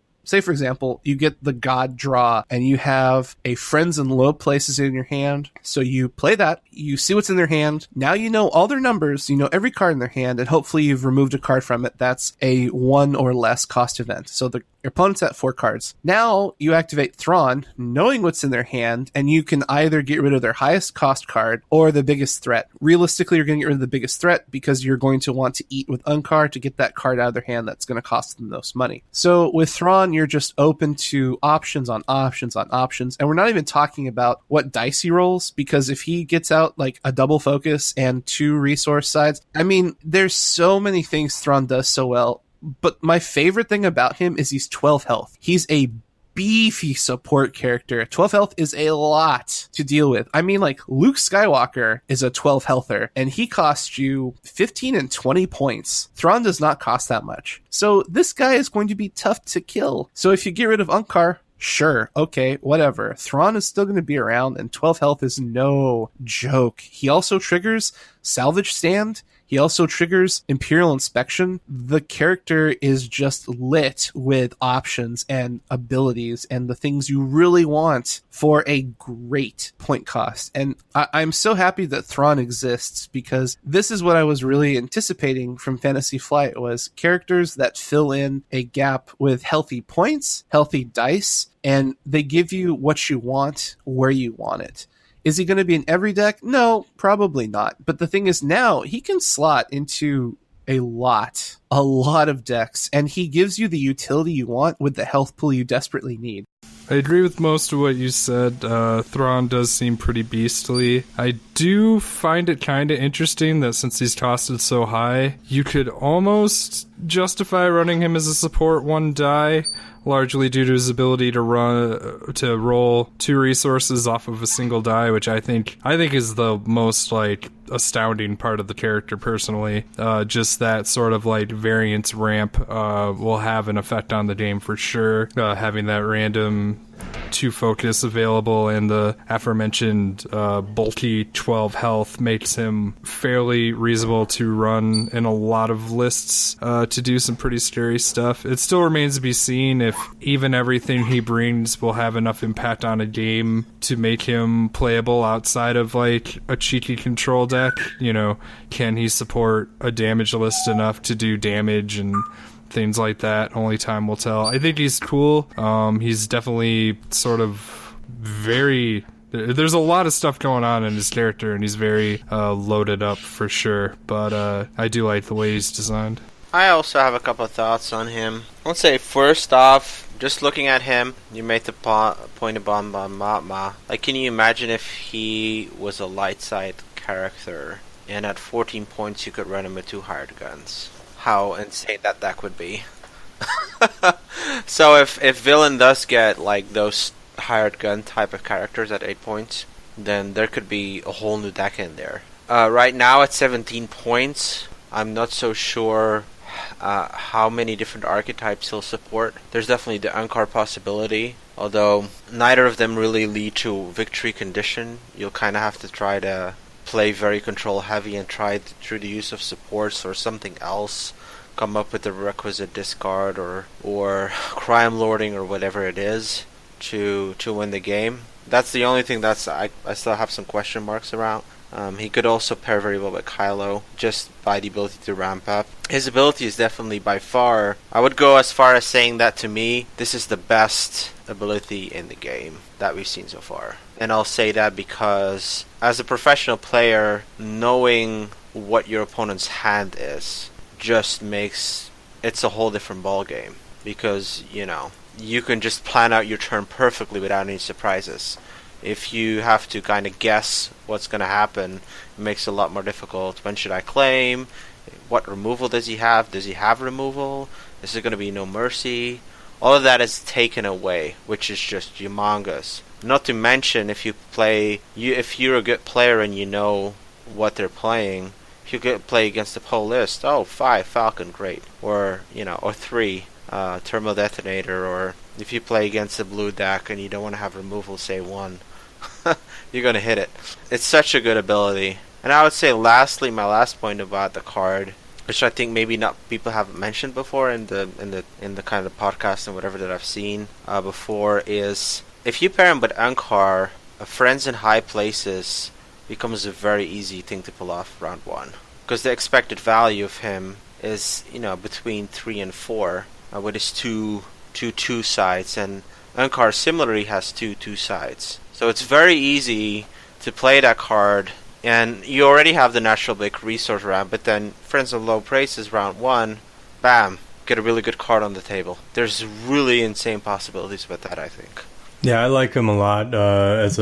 for example, you get the God draw and you have a friends in low places in your hand. So you play that, you see what's in their hand. Now you know all their numbers, you know every card in their hand, and hopefully you've removed a card from it that's a 1 or less cost event. So your opponent's at 4 cards. Now you activate Thrawn, knowing what's in their hand, and you can either get rid of their highest cost card or the biggest threat. Realistically, you're going to get rid of the biggest threat because you're going to want to eat with Unkar to get that card out of their hand that's going to cost them the most money. So with Thrawn, you're just open to options on options on options. And we're not even talking about what dice he rolls, because if he gets out like a double focus and 2 resource sides, I mean, there's so many things Thrawn does so well. But my favorite thing about him is he's 12 health. He's a beefy support character. 12 health is a lot to deal with. I mean, like, Luke Skywalker is a 12 healther, and he costs you 15 and 20 points. Thrawn does not cost that much. So this guy is going to be tough to kill. So if you get rid of Unkar, sure, okay, whatever. Thrawn is still going to be around, and 12 health is no joke. He also triggers Salvage Stand. He also triggers Imperial Inspection. The character is just lit with options and abilities and the things you really want for a great point cost. And I'm so happy that Thrawn exists, because this is what I was really anticipating from Fantasy Flight, was characters that fill in a gap with healthy points, healthy dice, and they give you what you want where you want it. Is he going to be in every deck? No, probably not. But the thing is, now he can slot into a lot of decks, and he gives you the utility you want with the health pool you desperately need. I agree with most of what you said. Thrawn does seem pretty beastly. I do find it kind of interesting that since he's costed so high, you could almost justify running him as a support 1 die, largely due to his ability to roll 2 resources off of a single die, which I think is the most like astounding part of the character personally. Just that sort of like variance ramp will have an effect on the game for sure. Having that random 2 focus available and the aforementioned bulky 12 health makes him fairly reasonable to run in a lot of lists to do some pretty scary stuff. It still remains to be seen if even everything he brings will have enough impact on a game to make him playable outside of like a cheeky control deck. You know, can he support a damage list enough to do damage and things like that? Only time will tell. I think he's cool. He's definitely sort of very... There's a lot of stuff going on in his character, and he's very loaded up for sure. But I do like the way he's designed. I also have a couple of thoughts on him. Let's say, first off, just looking at him, you made the point about Matma. Like, can you imagine if he was a light side character, and at 14 points you could run him with 2 hired guns? How insane that deck would be. So if villain does get like those hired gun type of characters at 8 points, then there could be a whole new deck in there. Right now at 17 points, I'm not so sure how many different archetypes he'll support. There's definitely the Unkar possibility, although neither of them really lead to victory condition. You'll kind of have to try to play very control heavy and try through the use of supports or something else come up with the requisite discard or crime lording or whatever it is to win the game. That's the only thing that's I still have some question marks around. He could also pair very well with Kylo, just by the ability to ramp up. His ability is definitely by far, I would go as far as saying that to me, this is the best ability in the game that we've seen so far. And I'll say that because as a professional player, knowing what your opponent's hand is just makes it's a whole different ball game, because you can just plan out your turn perfectly without any surprises. If you have to kind of guess what's going to happen, it makes it a lot more difficult. When should I claim? What removal does he have? Does he have removal? Is there going to be no mercy? All of that is taken away, which is just humongous. Not to mention, if you're a good player and you know what they're playing, if you could play against the whole list, 5 Falcon, great, or 3 Thermal Detonator, or if you play against the blue deck and you don't want to have removal, say 1, you're gonna hit it. It's such a good ability. And I would say, lastly, my last point about the card, which I think maybe not people haven't mentioned before in the kind of podcast and whatever that I've seen before, is if you pair him with Ankar, Friends in High Places becomes a very easy thing to pull off round 1, because the expected value of him is between 3 and 4 with his two sides, and Ankar similarly has two sides. So it's very easy to play that card, and you already have the natural big resource round, but then Friends of Low Prices round 1, bam, get a really good card on the table. There's really insane possibilities with that, I think. Yeah, I like him a lot as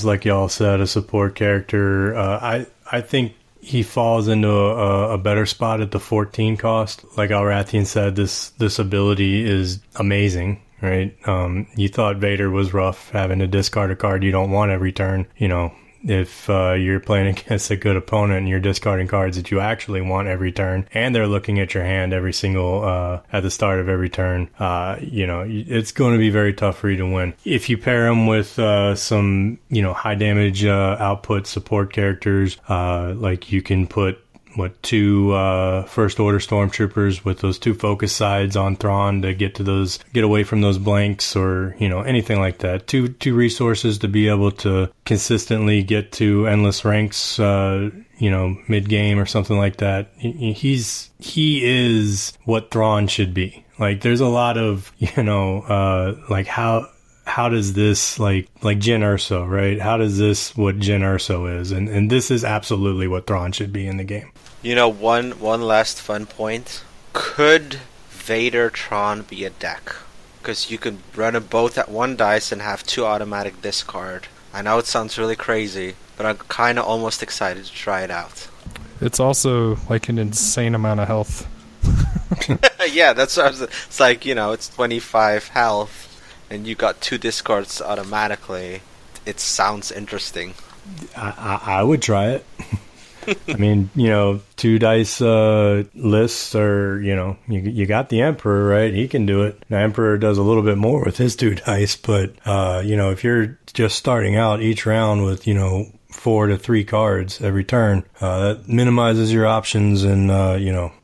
like y'all said, a support character. I think he falls into a better spot at the 14 cost. Like Elrathion said, this ability is amazing, right? You thought Vader was rough, having to discard a card you don't want every turn. If you're playing against a good opponent and you're discarding cards that you actually want every turn, and they're looking at your hand every single at the start of every turn, it's going to be very tough for you to win. If you pair them with some high damage output support characters, like you can put 2 first order stormtroopers with those 2 focus sides on Thrawn to get away from those blanks, or anything like that. Two resources to be able to consistently get to endless ranks mid game or something like that. He is what Thrawn should be. Like, there's a lot of like how does this like Jyn Erso, right? How does this what Jyn Erso is, and this is absolutely what Thrawn should be in the game. One last fun point. Could Vader Tron be a deck? because you could run them both at one dice and have 2 automatic discard. I know it sounds really crazy, but I'm kind of almost excited to try it out. It's also like an insane amount of health. Yeah, that's what I was, it's like, it's 25 health, and you got 2 discards automatically. It sounds interesting. I would try it. I mean, 2 dice lists are, you got the Emperor, right? He can do it. The Emperor does a little bit more with his 2 dice, but, if you're just starting out each round with, 4 to 3 cards every turn, that minimizes your options, and,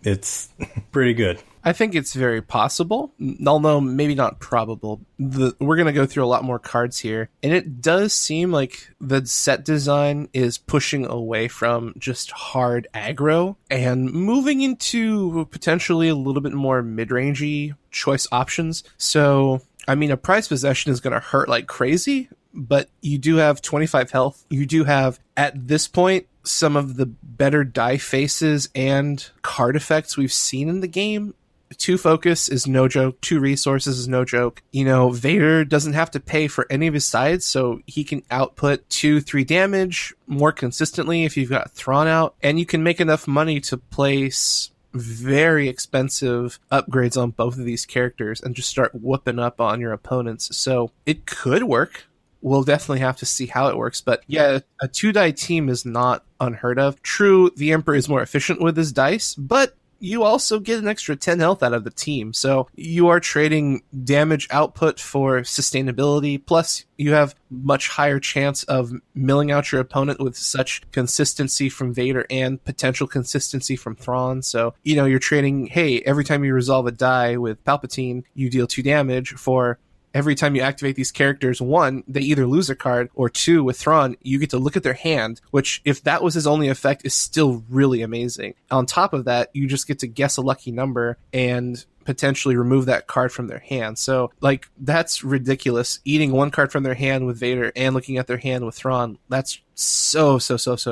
it's pretty good. I think it's very possible, although maybe not probable. We're going to go through a lot more cards here, and it does seem like the set design is pushing away from just hard aggro and moving into potentially a little bit more mid-rangey choice options. So, I mean, a prized possession is going to hurt like crazy, but you do have 25 health. You do have, at this point, some of the better die faces and card effects we've seen in the game. 2 focus is no joke. 2 resources is no joke. Vader doesn't have to pay for any of his sides, so he can output 2-3 damage more consistently if you've got Thrawn out, and you can make enough money to place very expensive upgrades on both of these characters and just start whooping up on your opponents. So it could work. We'll definitely have to see how it works. But yeah, a 2-die team is not unheard of. True, the Emperor is more efficient with his dice, but you also get an extra 10 health out of the team. So you are trading damage output for sustainability. Plus, you have much higher chance of milling out your opponent with such consistency from Vader and potential consistency from Thrawn. So, you're trading, hey, every time you resolve a die with Palpatine, you deal 2 damage for... Every time you activate these characters, 1, they either lose a card, or 2, with Thrawn, you get to look at their hand, which, if that was his only effect, is still really amazing. On top of that, you just get to guess a lucky number and potentially remove that card from their hand. So, that's ridiculous. Eating 1 card from their hand with Vader and looking at their hand with Thrawn, that's so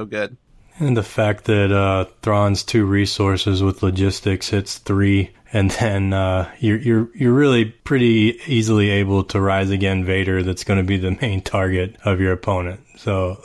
good. And the fact that Thrawn's 2 resources with logistics hits 3, and then you're really pretty easily able to rise again Vader. That's going to be the main target of your opponent. So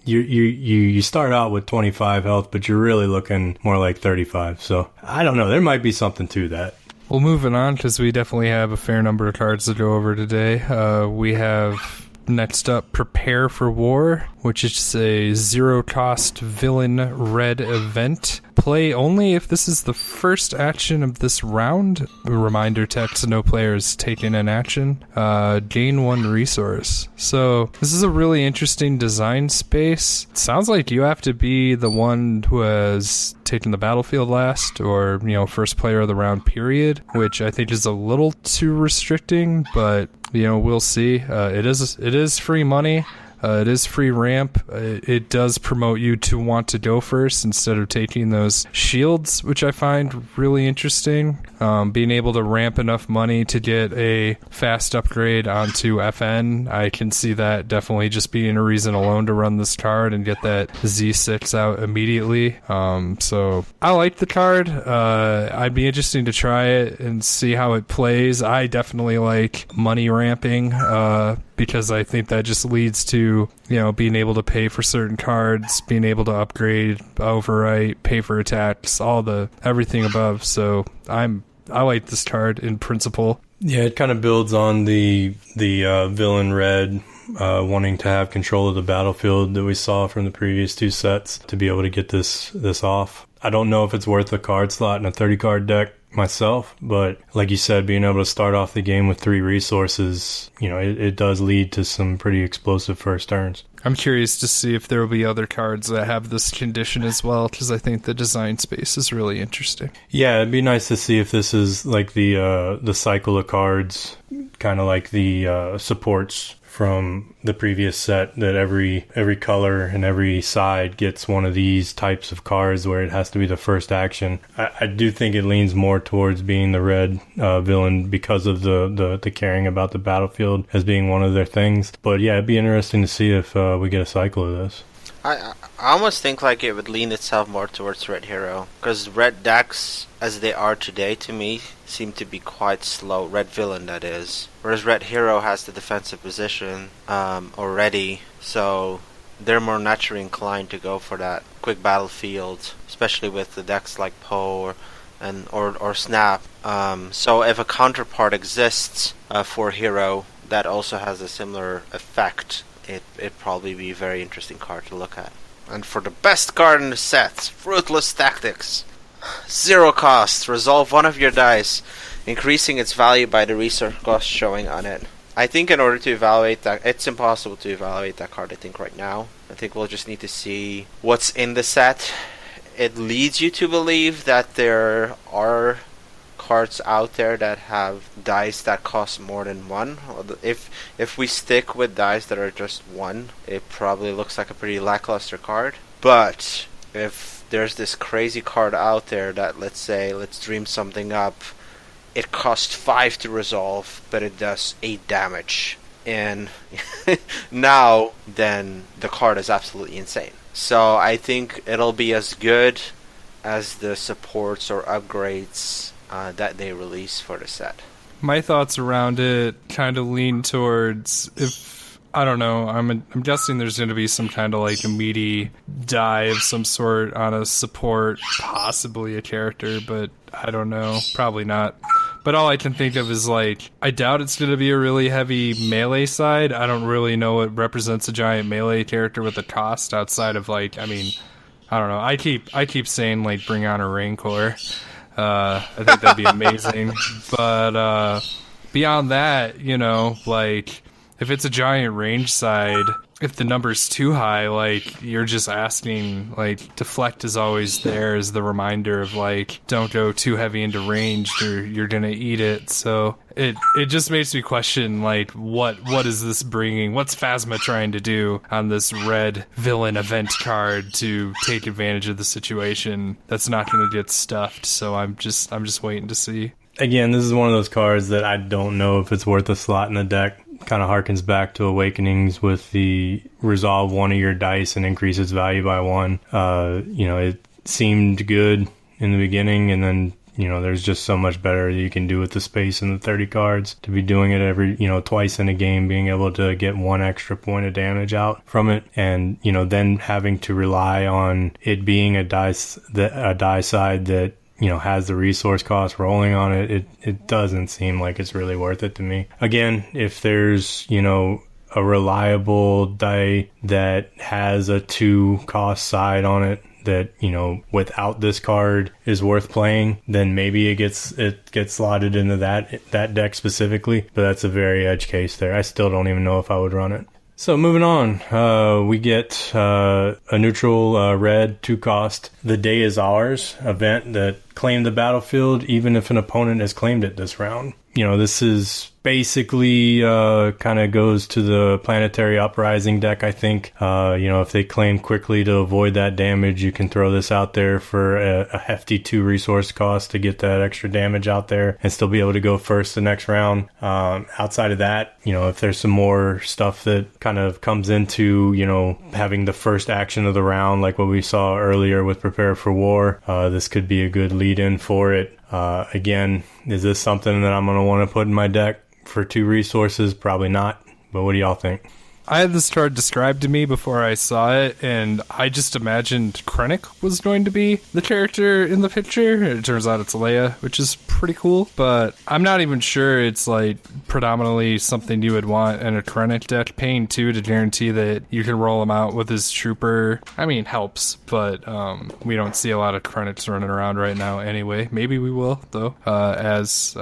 you start out with 25 health, but you're really looking more like 35. So I don't know. There might be something to that. Well, moving on, because we definitely have a fair number of cards to go over today. We have next up Prepare for War, which is a 0-cost villain red event. Play only if this is the first action of this round. A reminder text, no players taking an action. Gain 1 resource. So this is a really interesting design space. It sounds like you have to be the one who has taken the battlefield last, or first player of the round period, which I think is a little too restricting, but we'll see. It is free money. It is free ramp. It does promote you to want to go first instead of taking those shields, which I find really interesting. Being able to ramp enough money to get a fast upgrade onto FN, I can see that definitely just being a reason alone to run this card and get that Z6 out immediately. So I like the card. I'd be interested to try it and see how it plays. I definitely like money ramping, because I think that just leads to, being able to pay for certain cards, being able to upgrade, overwrite, pay for attacks, everything above. So I like this card in principle. Yeah, it kind of builds on the villain red wanting to have control of the battlefield that we saw from the previous 2 sets to be able to get this off. I don't know if it's worth a card slot in a 30-card deck myself, but like you said, being able to start off the game with 3 resources, it does lead to some pretty explosive first turns. I'm curious to see if there will be other cards that have this condition as well, because I think the design space is really interesting. Yeah, it'd be nice to see if this is like the cycle of cards, kind of like the supports from the previous set, that every color and every side gets one of these types of cards where it has to be the first action. I do think it leans more towards being the red villain because of the caring about the battlefield as being one of their things. But yeah, it'd be interesting to see if we get a cycle of this. I almost think like it would lean itself more towards Red Hero, because red decks, as they are today to me, seem to be quite slow. Red Villain, that is. Whereas Red Hero has the defensive position already, so they're more naturally inclined to go for that quick battlefield, especially with the decks like Poe or Snap. So if a counterpart exists for Hero that also has a similar effect, it'd probably be a very interesting card to look at. And for the best card in the set, Ruthless Tactics. 0 cost, resolve one of your dice, increasing its value by the resource cost showing on it. I think in order to evaluate that, it's impossible to evaluate that card, I think, right now. I think we'll just need to see what's in the set. It leads you to believe that there are cards out there that have dice that cost more than 1. If we stick with dice that are just 1, it probably looks like a pretty lackluster card. But if there's this crazy card out there that, let's dream something up, it costs 5 to resolve, but it does 8 damage, and now then the card is absolutely insane. So I think it'll be as good as the supports or upgrades that they release for the set. My thoughts around it kind of lean towards, if I don't know, I'm guessing there's going to be some kind of like a meaty die of some sort on a support, possibly a character, but I don't know, probably not. But all I can think of is, like, I doubt it's going to be a really heavy melee side. I don't really know what represents a giant melee character with a cost outside of, like, I mean, I don't know. I keep saying, like, bring on a Rancor. I think that'd be amazing. But beyond that, you know, like, if it's a giant range side, if the number's too high, like, you're just asking, like, deflect is always there as the reminder of, like, don't go too heavy into range or you're gonna eat it. So it just makes me question, like, what is this bringing? What's Phasma trying to do on this red villain event card to take advantage of the situation that's not gonna get stuffed? So I'm just waiting to see. Again, this is one of those cards that I don't know if it's worth a slot in the deck. Kind of harkens back to Awakenings with the resolve one of your dice and increase its value by 1. You know, it seemed good in the beginning, and then, you know, there's just so much better that you can do with the space and the 30 cards to be doing it every, you know, twice in a game, being able to get 1 extra point of damage out from it, and, you know, then having to rely on it being a die side that, you know, has the resource cost rolling on it, it doesn't seem like it's really worth it to me. Again, if there's, you know, a reliable die that has a 2 cost side on it that, you know, without this card is worth playing, then maybe it gets slotted into that deck specifically, but that's a very edge case there. I still don't even know if I would run it. So moving on, we get a neutral red 2 cost The Day Is Ours event that claimed the battlefield even if an opponent has claimed it this round. You know, this is basically kind of goes to the Planetary Uprising deck, I think. You know, if they claim quickly to avoid that damage, you can throw this out there for a hefty 2 resource cost to get that extra damage out there and still be able to go first the next round. Outside of that, you know, if there's some more stuff that kind of comes into, you know, having the first action of the round, like what we saw earlier with Prepare for War, this could be a good lead-in for it. Again, is this something that I'm going to want to put in my deck for 2 resources? Probably not, but what do y'all think? I had this card described to me before I saw it, and I just imagined Krennic was going to be the character in the picture. It turns out it's Leia, which is pretty cool, but I'm not even sure it's like predominantly something you would want in a Krennic deck. Paying 2 to guarantee that you can roll him out with his trooper, I mean, helps, but we don't see a lot of Krennics running around right now anyway. Maybe we will, though, as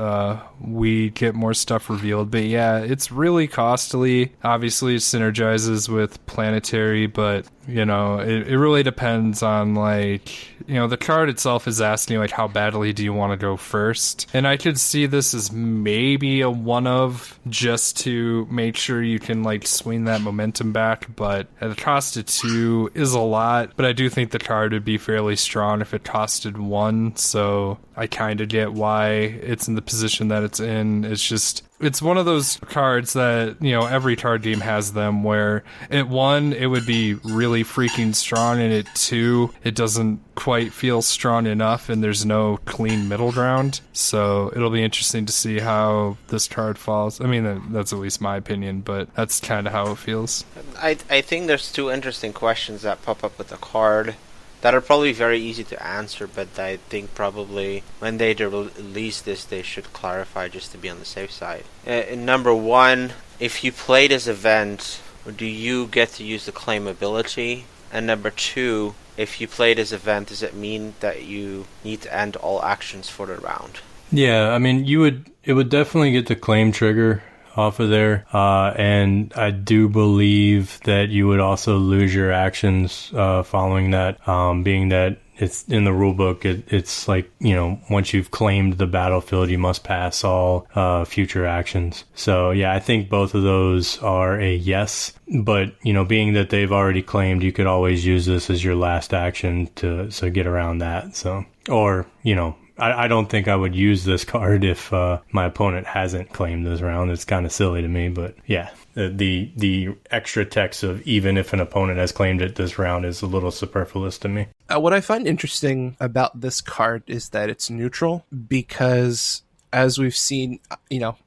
we get more stuff revealed. But yeah, it's really costly. Obviously, synergizes with Planetary, but, you know, it really depends on, like, you know, the card itself is asking, like, how badly do you want to go first? And I could see this as maybe a one of, just to make sure you can, like, swing that momentum back, but at the cost of 2 is a lot, but I do think the card would be fairly strong if it costed 1, so I kind of get why it's in the position that it's in. It's just, It's one of those cards that, every card game has them, where at 1, it would be really freaking strong, and at 2, it doesn't quite feel strong enough, and there's no clean middle ground. So it'll be interesting to see how this card falls. I mean, that's at least my opinion, but that's kind of how it feels. I think there's 2 interesting questions that pop up with the card that are probably very easy to answer, but I think probably when they release this, they should clarify just to be on the safe side. Number 1, if you play this event, do you get to use the claim ability? And number 2, if you play this event, does it mean that you need to end all actions for the round? Yeah, I mean, it would definitely get the claim trigger off of there, and I do believe that you would also lose your actions following that, being that it's in the rule book. It's like, once you've claimed the battlefield, you must pass all future actions. So yeah, I think both of those are a yes, but being that they've already claimed, you could always use this as your last action to get around that. So, or I don't think I would use this card if my opponent hasn't claimed this round. It's kind of silly to me, but yeah, the extra text of even if an opponent has claimed it this round is a little superfluous to me. What I find interesting about this card is that it's neutral, because as we've seen,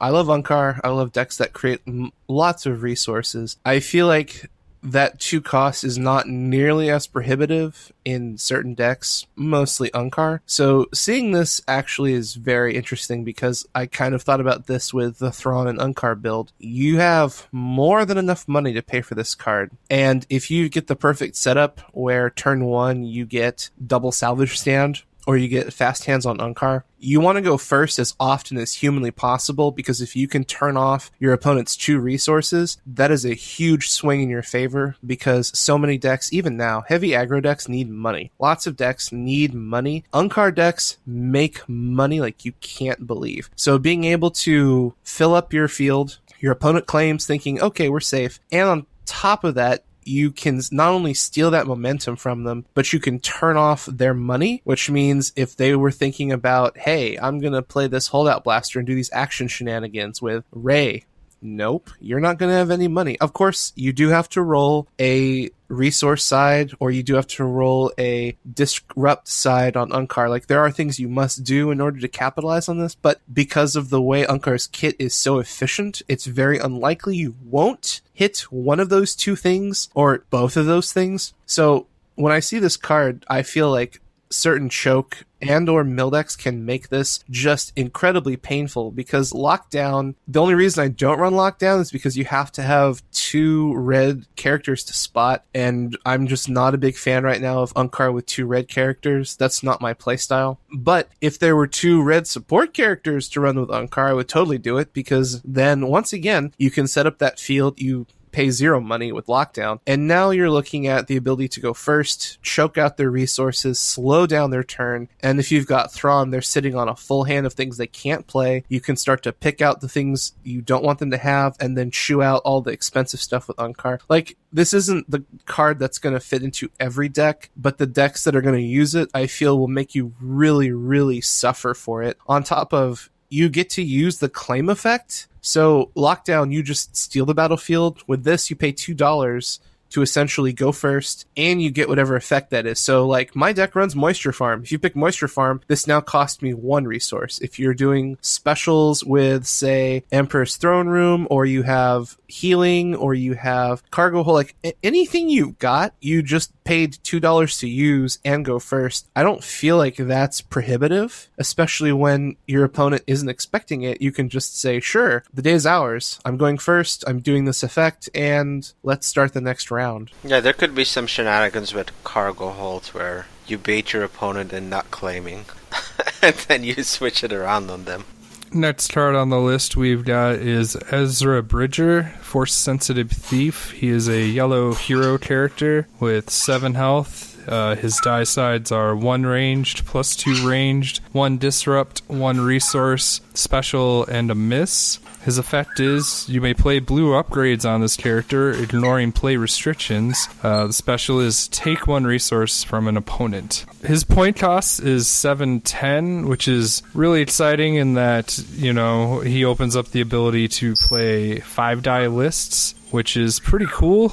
I love Unkar. I love decks that create lots of resources. I feel like that 2 cost is not nearly as prohibitive in certain decks, mostly Unkar. So seeing this actually is very interesting, because I kind of thought about this with the Thrawn and Unkar build. You have more than enough money to pay for this card. And if you get the perfect setup where turn 1 you get double salvage stand, or you get fast hands on Unkar, you want to go first as often as humanly possible, because if you can turn off your opponent's 2 resources, that is a huge swing in your favor, because so many decks, even now, heavy aggro decks need money. Lots of decks need money. Unkar decks make money like you can't believe. So being able to fill up your field, your opponent claims thinking, okay, we're safe, and on top of that, you can not only steal that momentum from them, but you can turn off their money, which means if they were thinking about, hey, I'm going to play this holdout blaster and do these action shenanigans with Ray, nope, you're not going to have any money. Of course, you do have to roll a resource side, or you do have to roll a disrupt side on Unkar. Like, there are things you must do in order to capitalize on this, but because of the way Unkar's kit is so efficient, it's very unlikely you won't hit one of those 2 things, or both of those things. So when I see this card, I feel like certain choke and or Mildex can make this just incredibly painful, because lockdown, the only reason I don't run lockdown is because you have to have 2 red characters to spot, and I'm just not a big fan right now of Unkar with 2 red characters. That's not my playstyle. But if there were 2 red support characters to run with Unkar, I would totally do it, because then once again, you can set up that field, you pay 0 money with lockdown, and now you're looking at the ability to go first, choke out their resources, slow down their turn, and if you've got Thrawn, they're sitting on a full hand of things they can't play. You can start to pick out the things you don't want them to have, and then chew out all the expensive stuff with Unkar. Like, this isn't the card that's going to fit into every deck, but the decks that are going to use it, I feel, will make you really, really suffer for it. On top of, you get to use the claim effect. So lockdown, you just steal the battlefield. With this, you pay $2 to essentially go first, and you get whatever effect that is. So, like, my deck runs Moisture Farm. If you pick Moisture Farm, this now costs me 1 resource. If you're doing specials with, say, Emperor's Throne Room, or you have healing, or you have cargo hold, like, anything you've got, you just paid $2 to use and go first. I don't feel like that's prohibitive, especially when your opponent isn't expecting it. You can just say, sure, the day is ours. I'm going first, I'm doing this effect, and let's start the next round. Yeah, there could be some shenanigans with cargo holds where you bait your opponent in not claiming, and then you switch it around on them. Next card on the list we've got is Ezra Bridger, Force-Sensitive Thief. He is a yellow hero character with 7 health. His die sides are 1 ranged, +2 ranged, 1 disrupt, 1 resource, special, and a miss. His effect is you may play blue upgrades on this character, ignoring play restrictions. The special is take 1 resource from an opponent. His point cost is 710, which is really exciting in that, you know, he opens up the ability to play 5-die lists, which is pretty cool,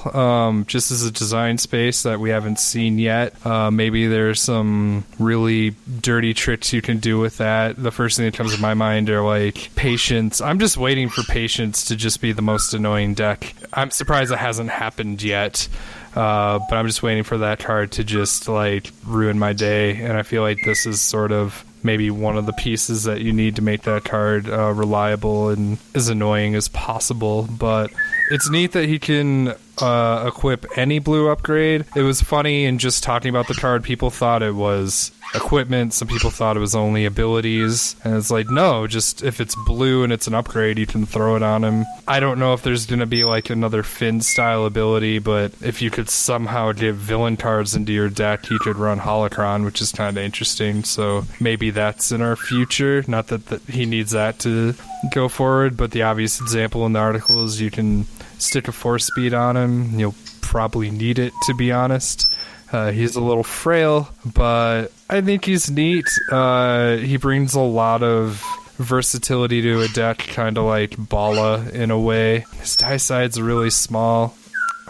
just as a design space that we haven't seen yet. Maybe there's some really dirty tricks you can do with that. The first thing that comes to my mind are like Patience. I'm just waiting for Patience to just be the most annoying deck. I'm surprised it hasn't happened yet. But I'm just waiting for that card to just like ruin my day, and I feel like this is sort of maybe one of the pieces that you need to make that card reliable and as annoying as possible. But it's neat that he can equip any blue upgrade. It was funny in just talking about the card, people thought it was equipment, some people thought it was only abilities, and it's like, no, just if it's blue and it's an upgrade, you can throw it on him. I don't know if there's gonna be like another Finn style ability, but if you could somehow give villain cards into your deck, he could run Holocron, which is kind of interesting. So maybe that's in our future. Not that he needs that to go forward, but the obvious example in the article is you can stick a 4-speed on him. You'll probably need it, to be honest. He's a little frail, but I think he's neat. He brings a lot of versatility to a deck, kind of like Bala in a way. His die side's really small.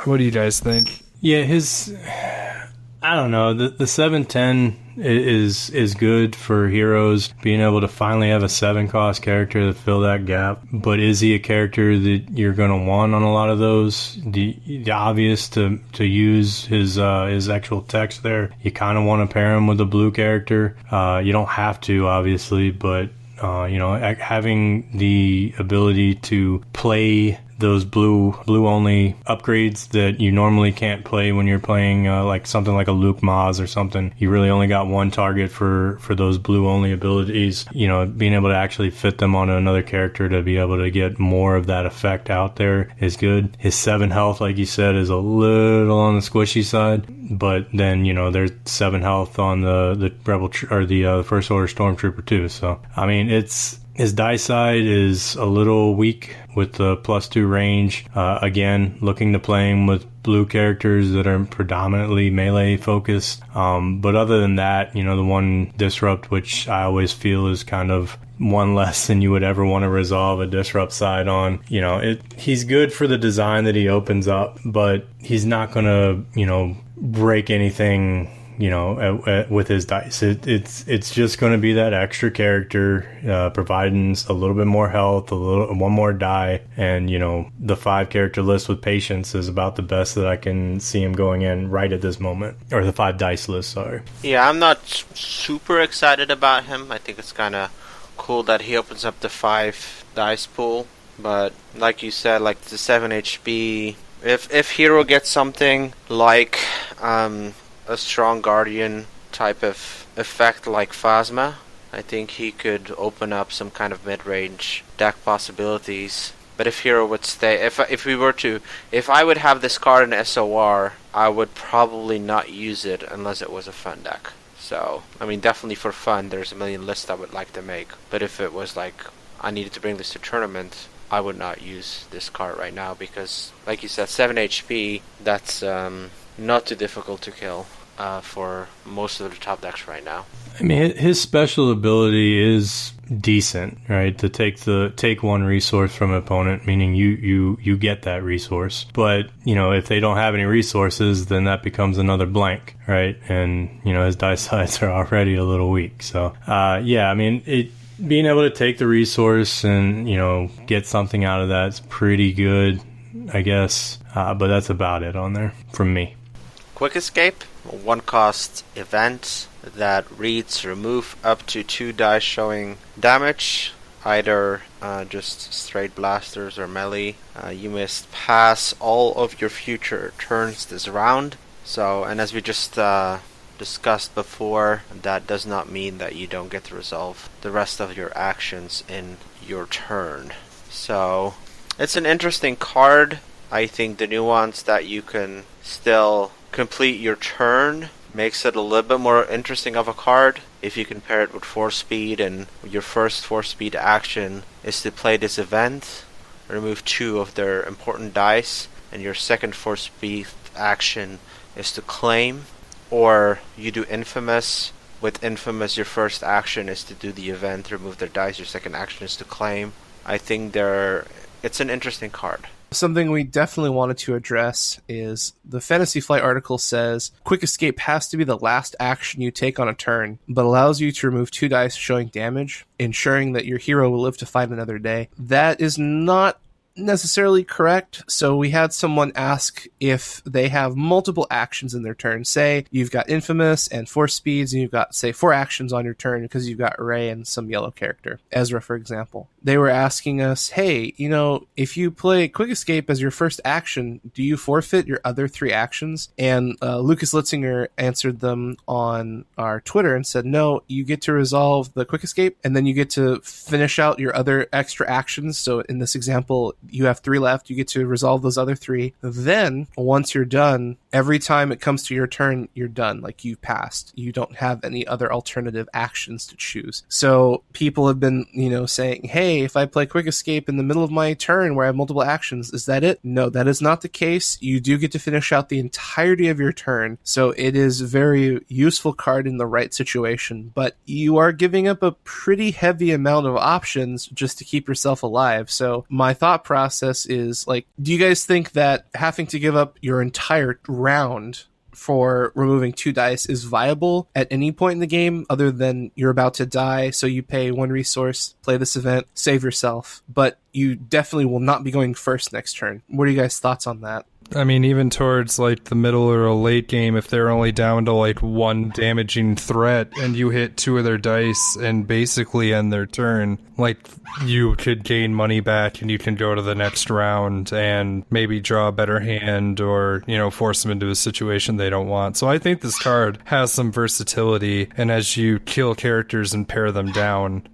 What do you guys think? Yeah, I don't know. The 710 is good for heroes, being able to finally have a 7-cost character to fill that gap. But is he a character that you're going to want on a lot of those? The obvious to use his actual text there. You kind of want to pair him with a blue character. You don't have to, obviously, but having the ability to play those blue only upgrades that you normally can't play when you're playing like something like a Luke Maz or something. You really only got one target for those blue only abilities. You know, being able to actually fit them onto another character to be able to get more of that effect out there is good. His 7 health, like you said, is a little on the squishy side, but then, you know, there's 7 health on the Rebel or the First Order Stormtrooper too. So I mean, his die side is a little weak with the +2 range. Again, looking to play him with blue characters that are predominantly melee focused. But other than that, you know, the one disrupt, which I always feel is kind of one less than you would ever want to resolve a disrupt side on. You know, he's good for the design that he opens up, but he's not going to, you know, break anything, you know, with his dice. It's just going to be that extra character, providing a little bit more health, one more die, and, you know, the 5 character list with Patience is about the best that I can see him going in right at this moment. Or the 5 dice list, sorry. Yeah, I'm not super excited about him. I think it's kind of cool that he opens up the 5 dice pool, but like you said, like the 7 HP, if Hero gets something like a strong Guardian type of effect like Phasma, I think he could open up some kind of mid-range deck possibilities. But if Hero would stay, if I would have this card in SOR, I would probably not use it unless it was a fun deck. So, I mean, definitely for fun, there's a million lists I would like to make. But if it was like, I needed to bring this to tournament, I would not use this card right now because, like you said, 7 HP, that's not too difficult to kill for most of the top decks right now. I mean, his special ability is decent, right? To take 1 resource from an opponent, meaning you get that resource. But, you know, if they don't have any resources, then that becomes another blank, right? And, you know, his die sides are already a little weak. So, yeah, I mean, being able to take the resource and, you know, get something out of that's pretty good, I guess. But that's about it on there from me. Quick Escape, a 1-cost event that reads remove up to 2 dice showing damage, either just straight blasters or melee. You must pass all of your future turns this round. So, and as we just discussed before, that does not mean that you don't get to resolve the rest of your actions in your turn. So, it's an interesting card. I think the nuance that you can still complete your turn makes it a little bit more interesting of a card. If you can pair it with 4 speed and your first 4 speed action is to play this event, remove 2 of their important dice, and your second force speed action is to claim, or you do Infamous. With Infamous, your first action is to do the event, remove their dice. Your second action is to claim. I think it's an interesting card. Something we definitely wanted to address is the Fantasy Flight article says Quick Escape has to be the last action you take on a turn, but allows you to remove 2 dice showing damage, ensuring that your hero will live to fight another day. That is not necessarily correct. So we had someone ask if they have multiple actions in their turn. Say you've got Infamous and 4 speeds, and you've got, say, 4 actions on your turn because you've got Ray and some yellow character, Ezra, for example. They were asking us, hey, if you play Quick Escape as your first action, do you forfeit your other 3 actions? And Lucas Litzinger answered them on our Twitter and said, no, you get to resolve the Quick Escape, and then you get to finish out your other extra actions. So in this example, you have 3 left. You get to resolve those other 3. Then, once you're done, every time it comes to your turn, you're done. Like, you've passed. You don't have any other alternative actions to choose. So people have been, saying, hey, if I play Quick Escape in the middle of my turn where I have multiple actions, is that it? No, that is not the case. You do get to finish out the entirety of your turn. So it is a very useful card in the right situation, but you are giving up a pretty heavy amount of options just to keep yourself alive. So my thought process is, do you guys think that having to give up your entire round for removing 2 dice is viable at any point in the game other than you're about to die, so you pay 1 resource, play this event, save yourself, but you definitely will not be going first next turn? What are you guys' thoughts on that? I mean, even towards the middle or a late game, if they're only down to 1 damaging threat and you hit 2 of their dice and basically end their turn, you could gain money back and you can go to the next round and maybe draw a better hand or, force them into a situation they don't want. So I think this card has some versatility, and as you kill characters and pare them down,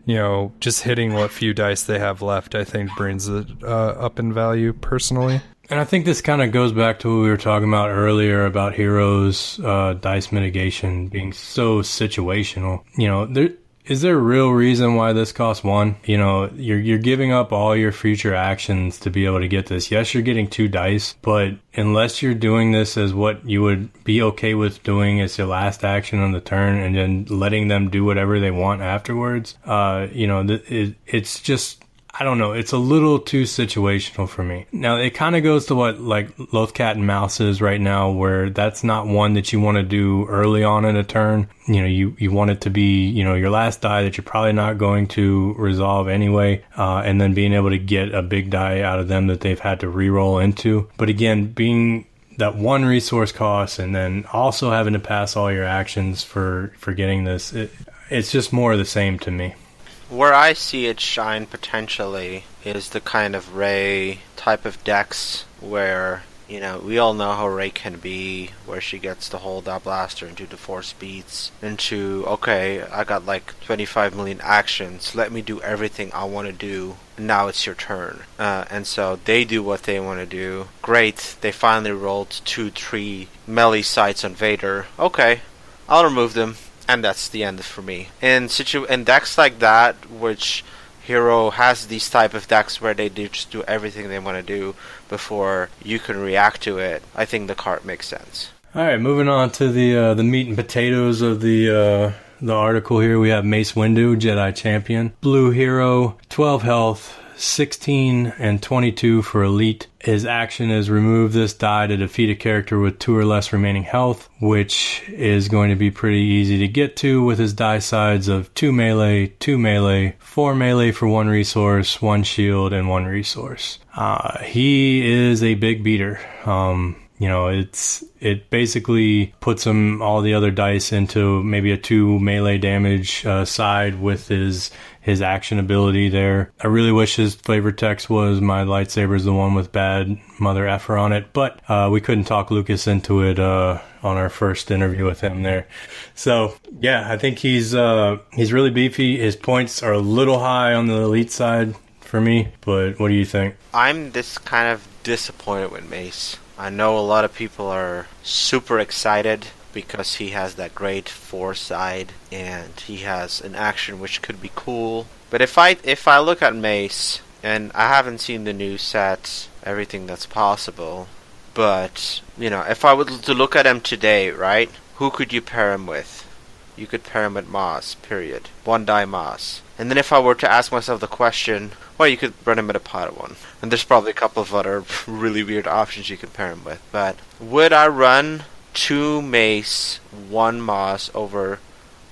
just hitting what few dice they have left, I think brings it up in value personally. And I think this kind of goes back to what we were talking about earlier about heroes' dice mitigation being so situational. Is there a real reason why this costs 1? You're giving up all your future actions to be able to get this. Yes, you're getting 2 dice, but unless you're doing this as what you would be okay with doing as your last action on the turn and then letting them do whatever they want afterwards, it's just... I don't know. It's a little too situational for me. Now, it kind of goes to what Loth Cat and Mouse is right now, where that's not one that you want to do early on in a turn. You want it to be, your last die that you're probably not going to resolve anyway, and then being able to get a big die out of them that they've had to re-roll into. But again, being that 1 resource cost and then also having to pass all your actions for getting this, it's just more of the same to me. Where I see it shine potentially is the kind of Ray type of decks where, we all know how Ray can be, where she gets to hold that blaster into the 4 speeds, into, okay, I got 25 million actions, let me do everything I want to do, and now it's your turn. And so they do what they want to do. Great, they finally rolled 2-3 melee sights on Vader. Okay, I'll remove them. And that's the end for me. In decks like that, which Hero has these type of decks where they just do everything they want to do before you can react to it, I think the card makes sense. All right, moving on to the meat and potatoes of the article here. We have Mace Windu, Jedi Champion. Blue hero, 12 health, 16 and 22 for elite. His action is remove this die to defeat a character with 2 or less remaining health, which is going to be pretty easy to get to with his die sides of 2 melee, 2 melee, 4 melee for 1 resource, 1 shield, and 1 resource. He is a big beater. It basically puts him all the other dice into maybe a 2 melee damage side with his action ability there. I really wish his flavor text was my lightsaber is the one with bad mother effer on it, but we couldn't talk Lucas into it on our first interview with him there. So yeah, I think he's really beefy. His points are a little high on the elite side for me, but what do you think? I'm this kind of disappointed with Mace. I know a lot of people are super excited because he has that great 4 side and he has an action which could be cool. But if I look at Mace And I haven't seen the new set, everything that's possible. But, if I were to look at him today, right? Who could you pair him with? You could pair him with Moss, period. 1-die Moss. And then if I were to ask myself the question, well, you could run him with a Padawan. And there's probably a couple of other really weird options you could pair him with. But would I run 2 Mace, 1 Moss over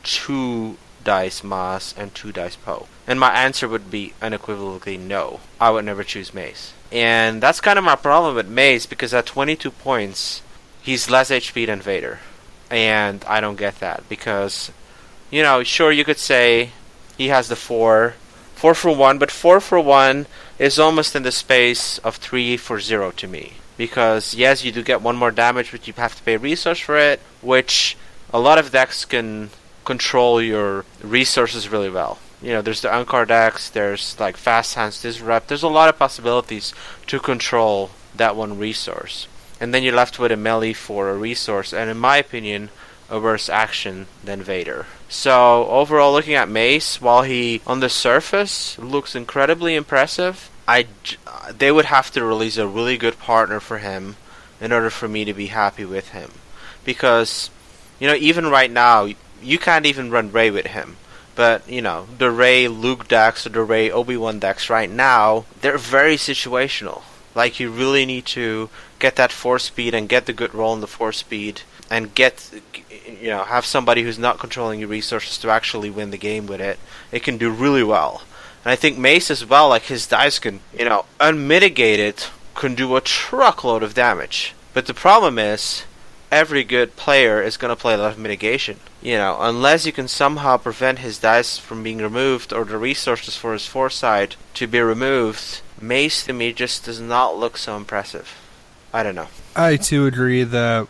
2 dice Moss and 2 dice Poe? And my answer would be unequivocally no. I would never choose Mace. And that's kind of my problem with Mace, because at 22 points, he's less HP than Vader. And I don't get that, because, sure, you could say he has the 4 for 1, but 4 for 1 is almost in the space of 3 for 0 to me. Because, yes, you do get 1 more damage, but you have to pay resource for it, which a lot of decks can control your resources really well. There's the Unkar decks, there's like Fast Hands Disrupt, there's a lot of possibilities to control that one resource. And then you're left with a melee for a resource, and in my opinion, a worse action than Vader. So, overall, looking at Mace, while he, on the surface, looks incredibly impressive, they would have to release a really good partner for him in order for me to be happy with him. Because, even right now, you can't even run Rey with him. But, the Rey Luke decks or the Rey Obi-Wan decks right now, they're very situational. Like, you really need to get that force speed and get the good roll in the force speed and have somebody who's not controlling your resources to actually win the game with it. It can do really well. And I think Mace as well, like his dice can, unmitigated, can do a truckload of damage. But the problem is, every good player is going to play a lot of mitigation. Unless you can somehow prevent his dice from being removed or the resources for his foresight to be removed, Mace to me just does not look so impressive. I don't know. I too agree that,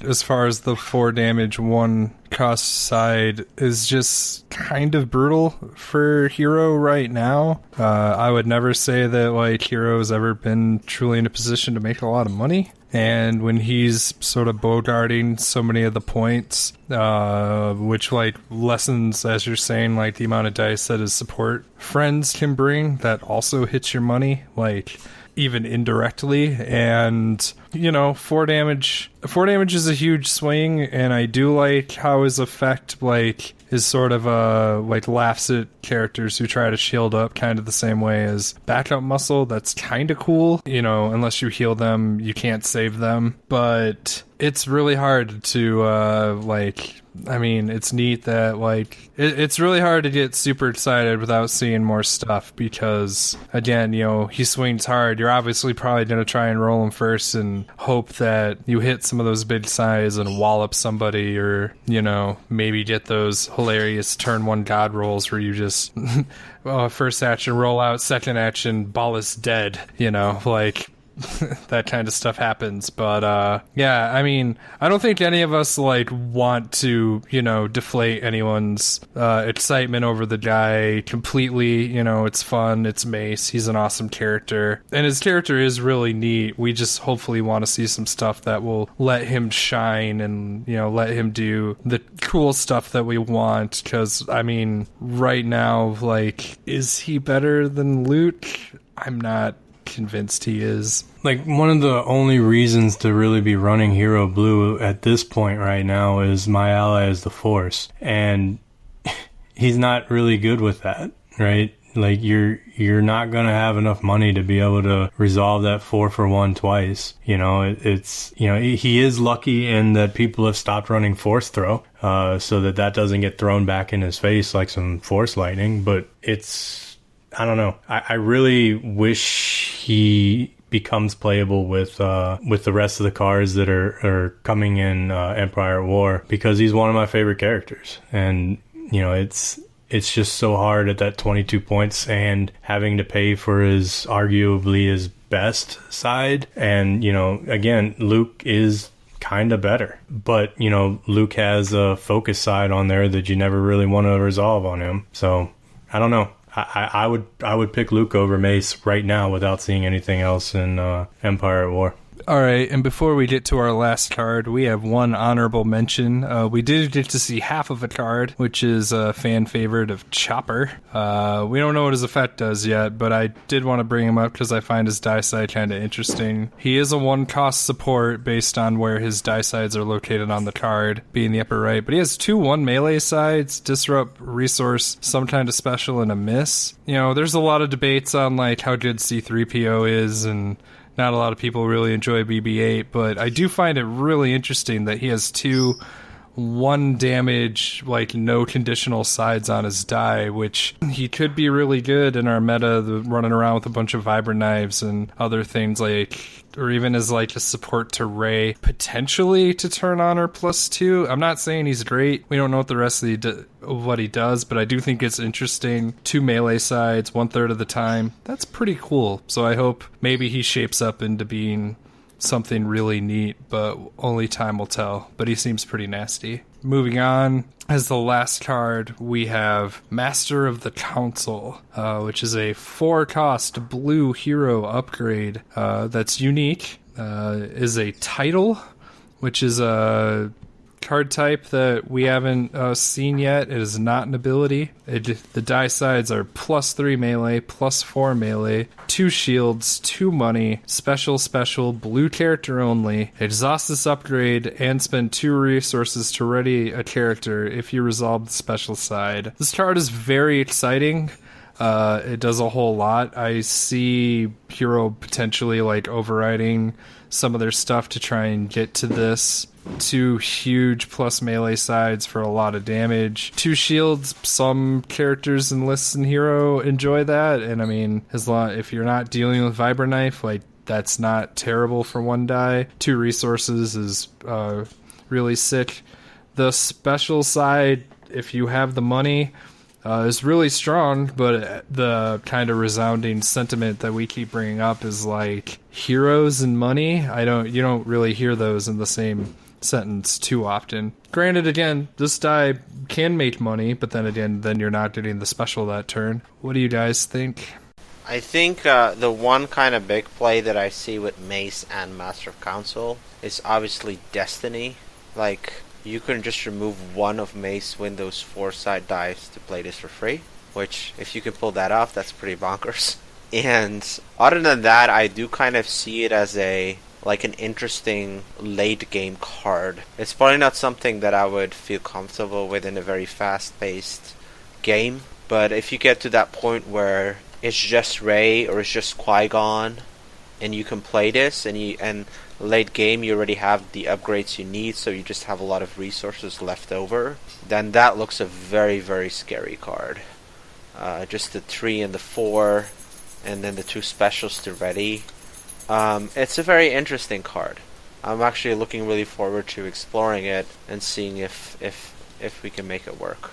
as far as the 4 damage, 1 cost side is just kind of brutal for Hero right now. I would never say that, Hero has ever been truly in a position to make a lot of money. And when he's sort of bogarting so many of the points, which, lessens, as you're saying, the amount of dice that his support friends can bring, that also hits your money, even indirectly. And 4 damage is a huge swing, and I do like how his effect is sort of laughs at characters who try to shield up, kind of the same way as backup muscle. That's kind of cool. Unless you heal them, you can't save them. But it's really hard to it's neat that it's really hard to get super excited without seeing more stuff, because again, he swings hard. You're obviously probably going to try and roll him first and hope that you hit some of those big size and wallop somebody, or maybe get those hilarious turn 1 god rolls where you just first action roll out, second action ball is dead, that kind of stuff happens. But I don't think any of us want to deflate anyone's excitement over the guy completely. It's fun, it's Mace, he's an awesome character, and his character is really neat. We just hopefully want to see some stuff that will let him shine and let him do the cool stuff that we want, because right now, is he better than Luke? I'm not convinced he is. One of the only reasons to really be running Hero Blue at this point right now is my ally is the Force, and he's not really good with that, right? You're not gonna have enough money to be able to resolve that 4 for 1 twice. He is lucky in that people have stopped running Force Throw, so that doesn't get thrown back in his face like some Force Lightning. But I don't know. I really wish he becomes playable with the rest of the cards that are coming in Empire at War, because he's one of my favorite characters. And it's just so hard at that 22 points and having to pay for his arguably his best side. And again, Luke is kind of better, but Luke has a focus side on there that you never really want to resolve on him. So I don't know. I would pick Luke over Mace right now without seeing anything else in Empire at War. All right, and before we get to our last card, we have one honorable mention. We did get to see half of a card, which is a fan favorite of Chopper. We don't know what his effect does yet, but I did want to bring him up because I find his die side kind of interesting. He is a 1-cost support based on where his die sides are located on the card, being the upper right, but he has 2 1 melee sides, disrupt, resource, some kind of special, and a miss. You know, there's a lot of debates on like how good C-3PO is, and not a lot of people really enjoy BB-8, but I do find it really interesting that he has 2 1 damage, like no conditional sides on his die, which he could be really good in our meta, running around with a bunch of Vibrant Knives and other things, like, or even as like a support to Rey, potentially to turn on her +2. I'm not saying he's great. We don't know what the rest of what he does, but I do think it's interesting. 2 melee sides, 1/3 of the time. That's pretty cool. So I hope maybe he shapes up into being something really neat, but only time will tell. But he seems pretty nasty. Moving on, as the last card, we have Master of the Council, which is a 4-cost blue hero upgrade that's unique. Is a title, which is a card type that we haven't seen yet. It is not an ability. The die sides are +3 melee, +4 melee, 2 shields, 2 money, special, blue character only. Exhaust this upgrade and spend 2 resources to ready a character if you resolve the special side. This card is very exciting. It does a whole lot. I see Hero potentially like overriding some of their stuff to try and get to this. 2 huge plus melee sides for a lot of damage. 2 shields. Some characters and lists in Hero enjoy that, and I mean, if you're not dealing with Vibrant Knife, like that's not terrible for 1 die. 2 resources is really sick. The special side, if you have the money, is really strong, but the kind of resounding sentiment that we keep bringing up is like heroes and money. You don't really hear those in the same sentence too often. Granted, again, this die can make money, but then again, you're not getting the special that turn. What do you guys think? I think the one kind of big play that I see with Mace and Master of Council is obviously Destiny. Like, you can just remove 1 of Mace Window's 4-side dice to play this for free, which, if you can pull that off, that's pretty bonkers. And other than that, I do kind of see it as an interesting late game card. It's probably not something that I would feel comfortable with in a very fast-paced game, but if you get to that point where it's just Rey or it's just Qui-Gon, and you can play this, and late game you already have the upgrades you need, so you just have a lot of resources left over, then that looks a very, very scary card. Just the 3 and the 4, and then the 2 specials to ready. It's a very interesting card. I'm actually looking really forward to exploring it and seeing if we can make it work.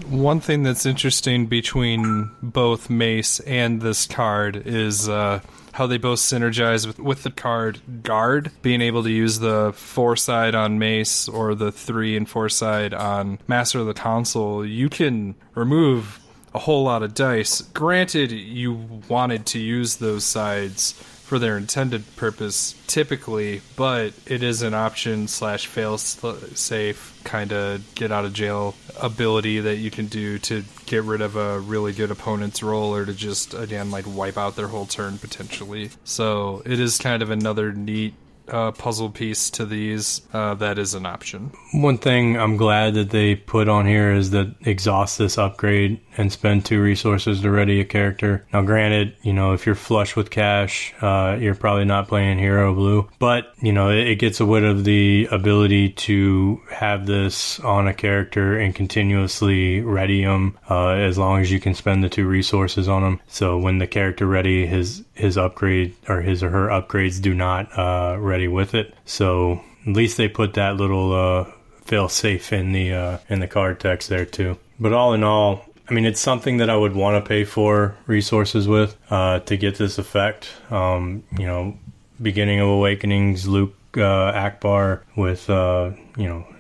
One thing that's interesting between both Mace and this card is how they both synergize with the card Guard, being able to use the 4-side on Mace or the 3 and 4-side on Master of the Council. You can remove a whole lot of dice. Granted, you wanted to use those sides for their intended purpose typically, but it is an option / fail safe kind of get out of jail ability that you can do to get rid of a really good opponent's roll, or to just again like wipe out their whole turn potentially. So it is kind of another neat puzzle piece to these that is an option. One thing I'm glad that they put on here is that exhaust this upgrade and spend 2 resources to ready a character. Now granted, if you're flush with cash, you're probably not playing Hero Blue, but it gets rid of the ability to have this on a character and continuously ready them as long as you can spend the 2 resources on them. So when the character ready, his upgrade or his or her upgrades do not ready with it. So at least they put that little fail safe in the card text there too. But all in all, I mean, it's something that I would want to pay for resources with to get this effect. Beginning of Awakenings, Luke Akbar with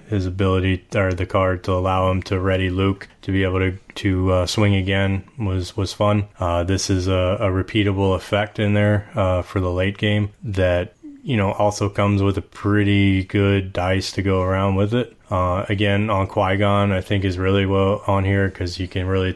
his ability or the card to allow him to ready Luke to be able to swing again was fun. This is a repeatable effect in there for the late game that also comes with a pretty good dice to go around with it. Again, on Qui-Gon, I think is really well on here because you can really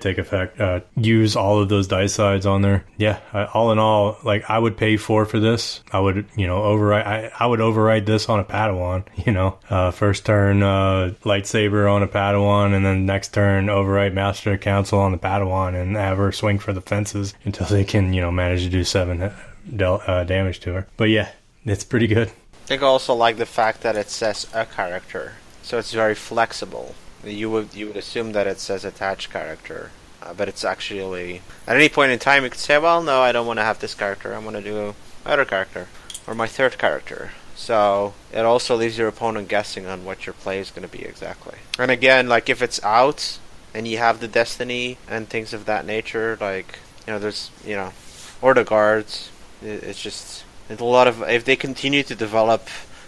use all of those dice sides on there. Yeah, all in all, like I would pay for this. I would, overwrite. I would overwrite this on a Padawan. First turn lightsaber on a Padawan, and then next turn overwrite Master of Council on the Padawan, and have her swing for the fences until they can, manage to do 7 damage to her. But yeah, it's pretty good. I think I also like the fact that it says a character. So it's very flexible. You would assume that it says attached character, but it's actually at any point in time you could say, well, no, I don't want to have this character. I want to do my other character or my third character. So it also leaves your opponent guessing on what your play is going to be exactly. And again, like if it's out and you have the Destiny and things of that nature, like there's or the guards. It's a lot of, if they continue to develop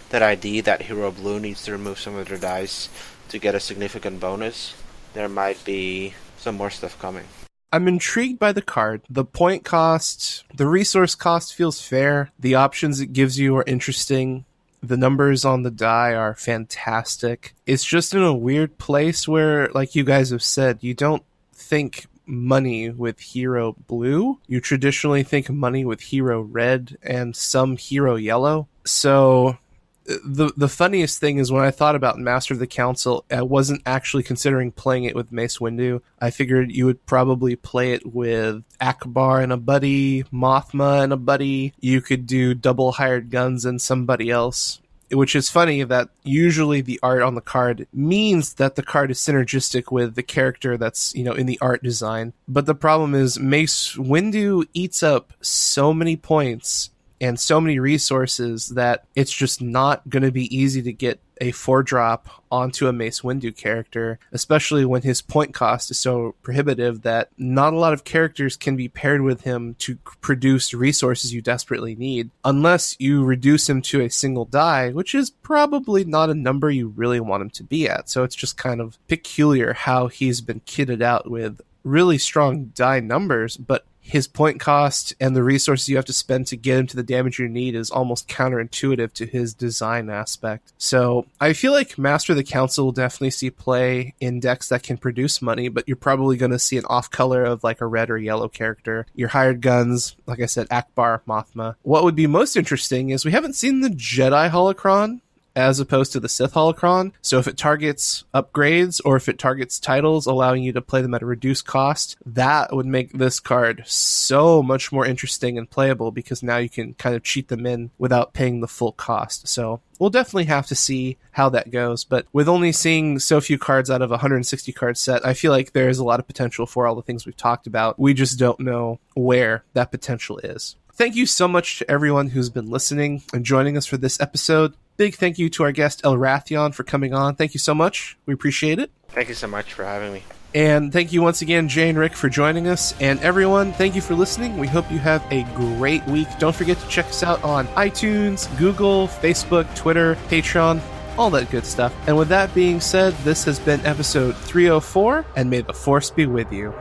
that ID that Hero Blue needs to remove some of their dice to get a significant bonus, there might be some more stuff coming. I'm intrigued by the card. The point cost, the resource cost feels fair. The options it gives you are interesting. The numbers on the die are fantastic. It's just in a weird place where, like you guys have said, you don't think money with Hero Blue. You traditionally think money with Hero Red and some Hero Yellow. So the funniest thing is when I thought about Master of the Council, I wasn't actually considering playing it with Mace Windu. I figured you would probably play it with Akbar and a buddy, Mothma and a buddy. You could do double hired guns and somebody else. Which is funny that usually the art on the card means that the card is synergistic with the character that's, in the art design. But the problem is Mace Windu eats up so many points and so many resources that it's just not going to be easy to get a 4-drop onto a Mace Windu character, especially when his point cost is so prohibitive that not a lot of characters can be paired with him to produce resources you desperately need, unless you reduce him to a single die, which is probably not a number you really want him to be at. So it's just kind of peculiar how he's been kitted out with really strong die numbers, but his point cost and the resources you have to spend to get him to the damage you need is almost counterintuitive to his design aspect. So I feel like Master of the Council will definitely see play in decks that can produce money, but you're probably going to see an off color of like a red or yellow character. Your hired guns, like I said, Akbar, Mothma. What would be most interesting is we haven't seen the Jedi holocron as opposed to the Sith holocron. So if it targets upgrades or if it targets titles, allowing you to play them at a reduced cost, that would make this card so much more interesting and playable because now you can kind of cheat them in without paying the full cost. So we'll definitely have to see how that goes. But with only seeing so few cards out of a 160 card set, I feel like there's a lot of potential for all the things we've talked about. We just don't know where that potential is. Thank you so much to everyone who's been listening and joining us for this episode. Big thank you to our guest Elrathion for coming on. Thank you so much. We appreciate it. Thank you so much for having me. And thank you once again, Jay and Rick, for joining us. And everyone, thank you for listening. We hope you have a great week. Don't forget to check us out on iTunes, Google, Facebook, Twitter, Patreon, all that good stuff. And with that being said, this has been episode 304, and may the Force be with you.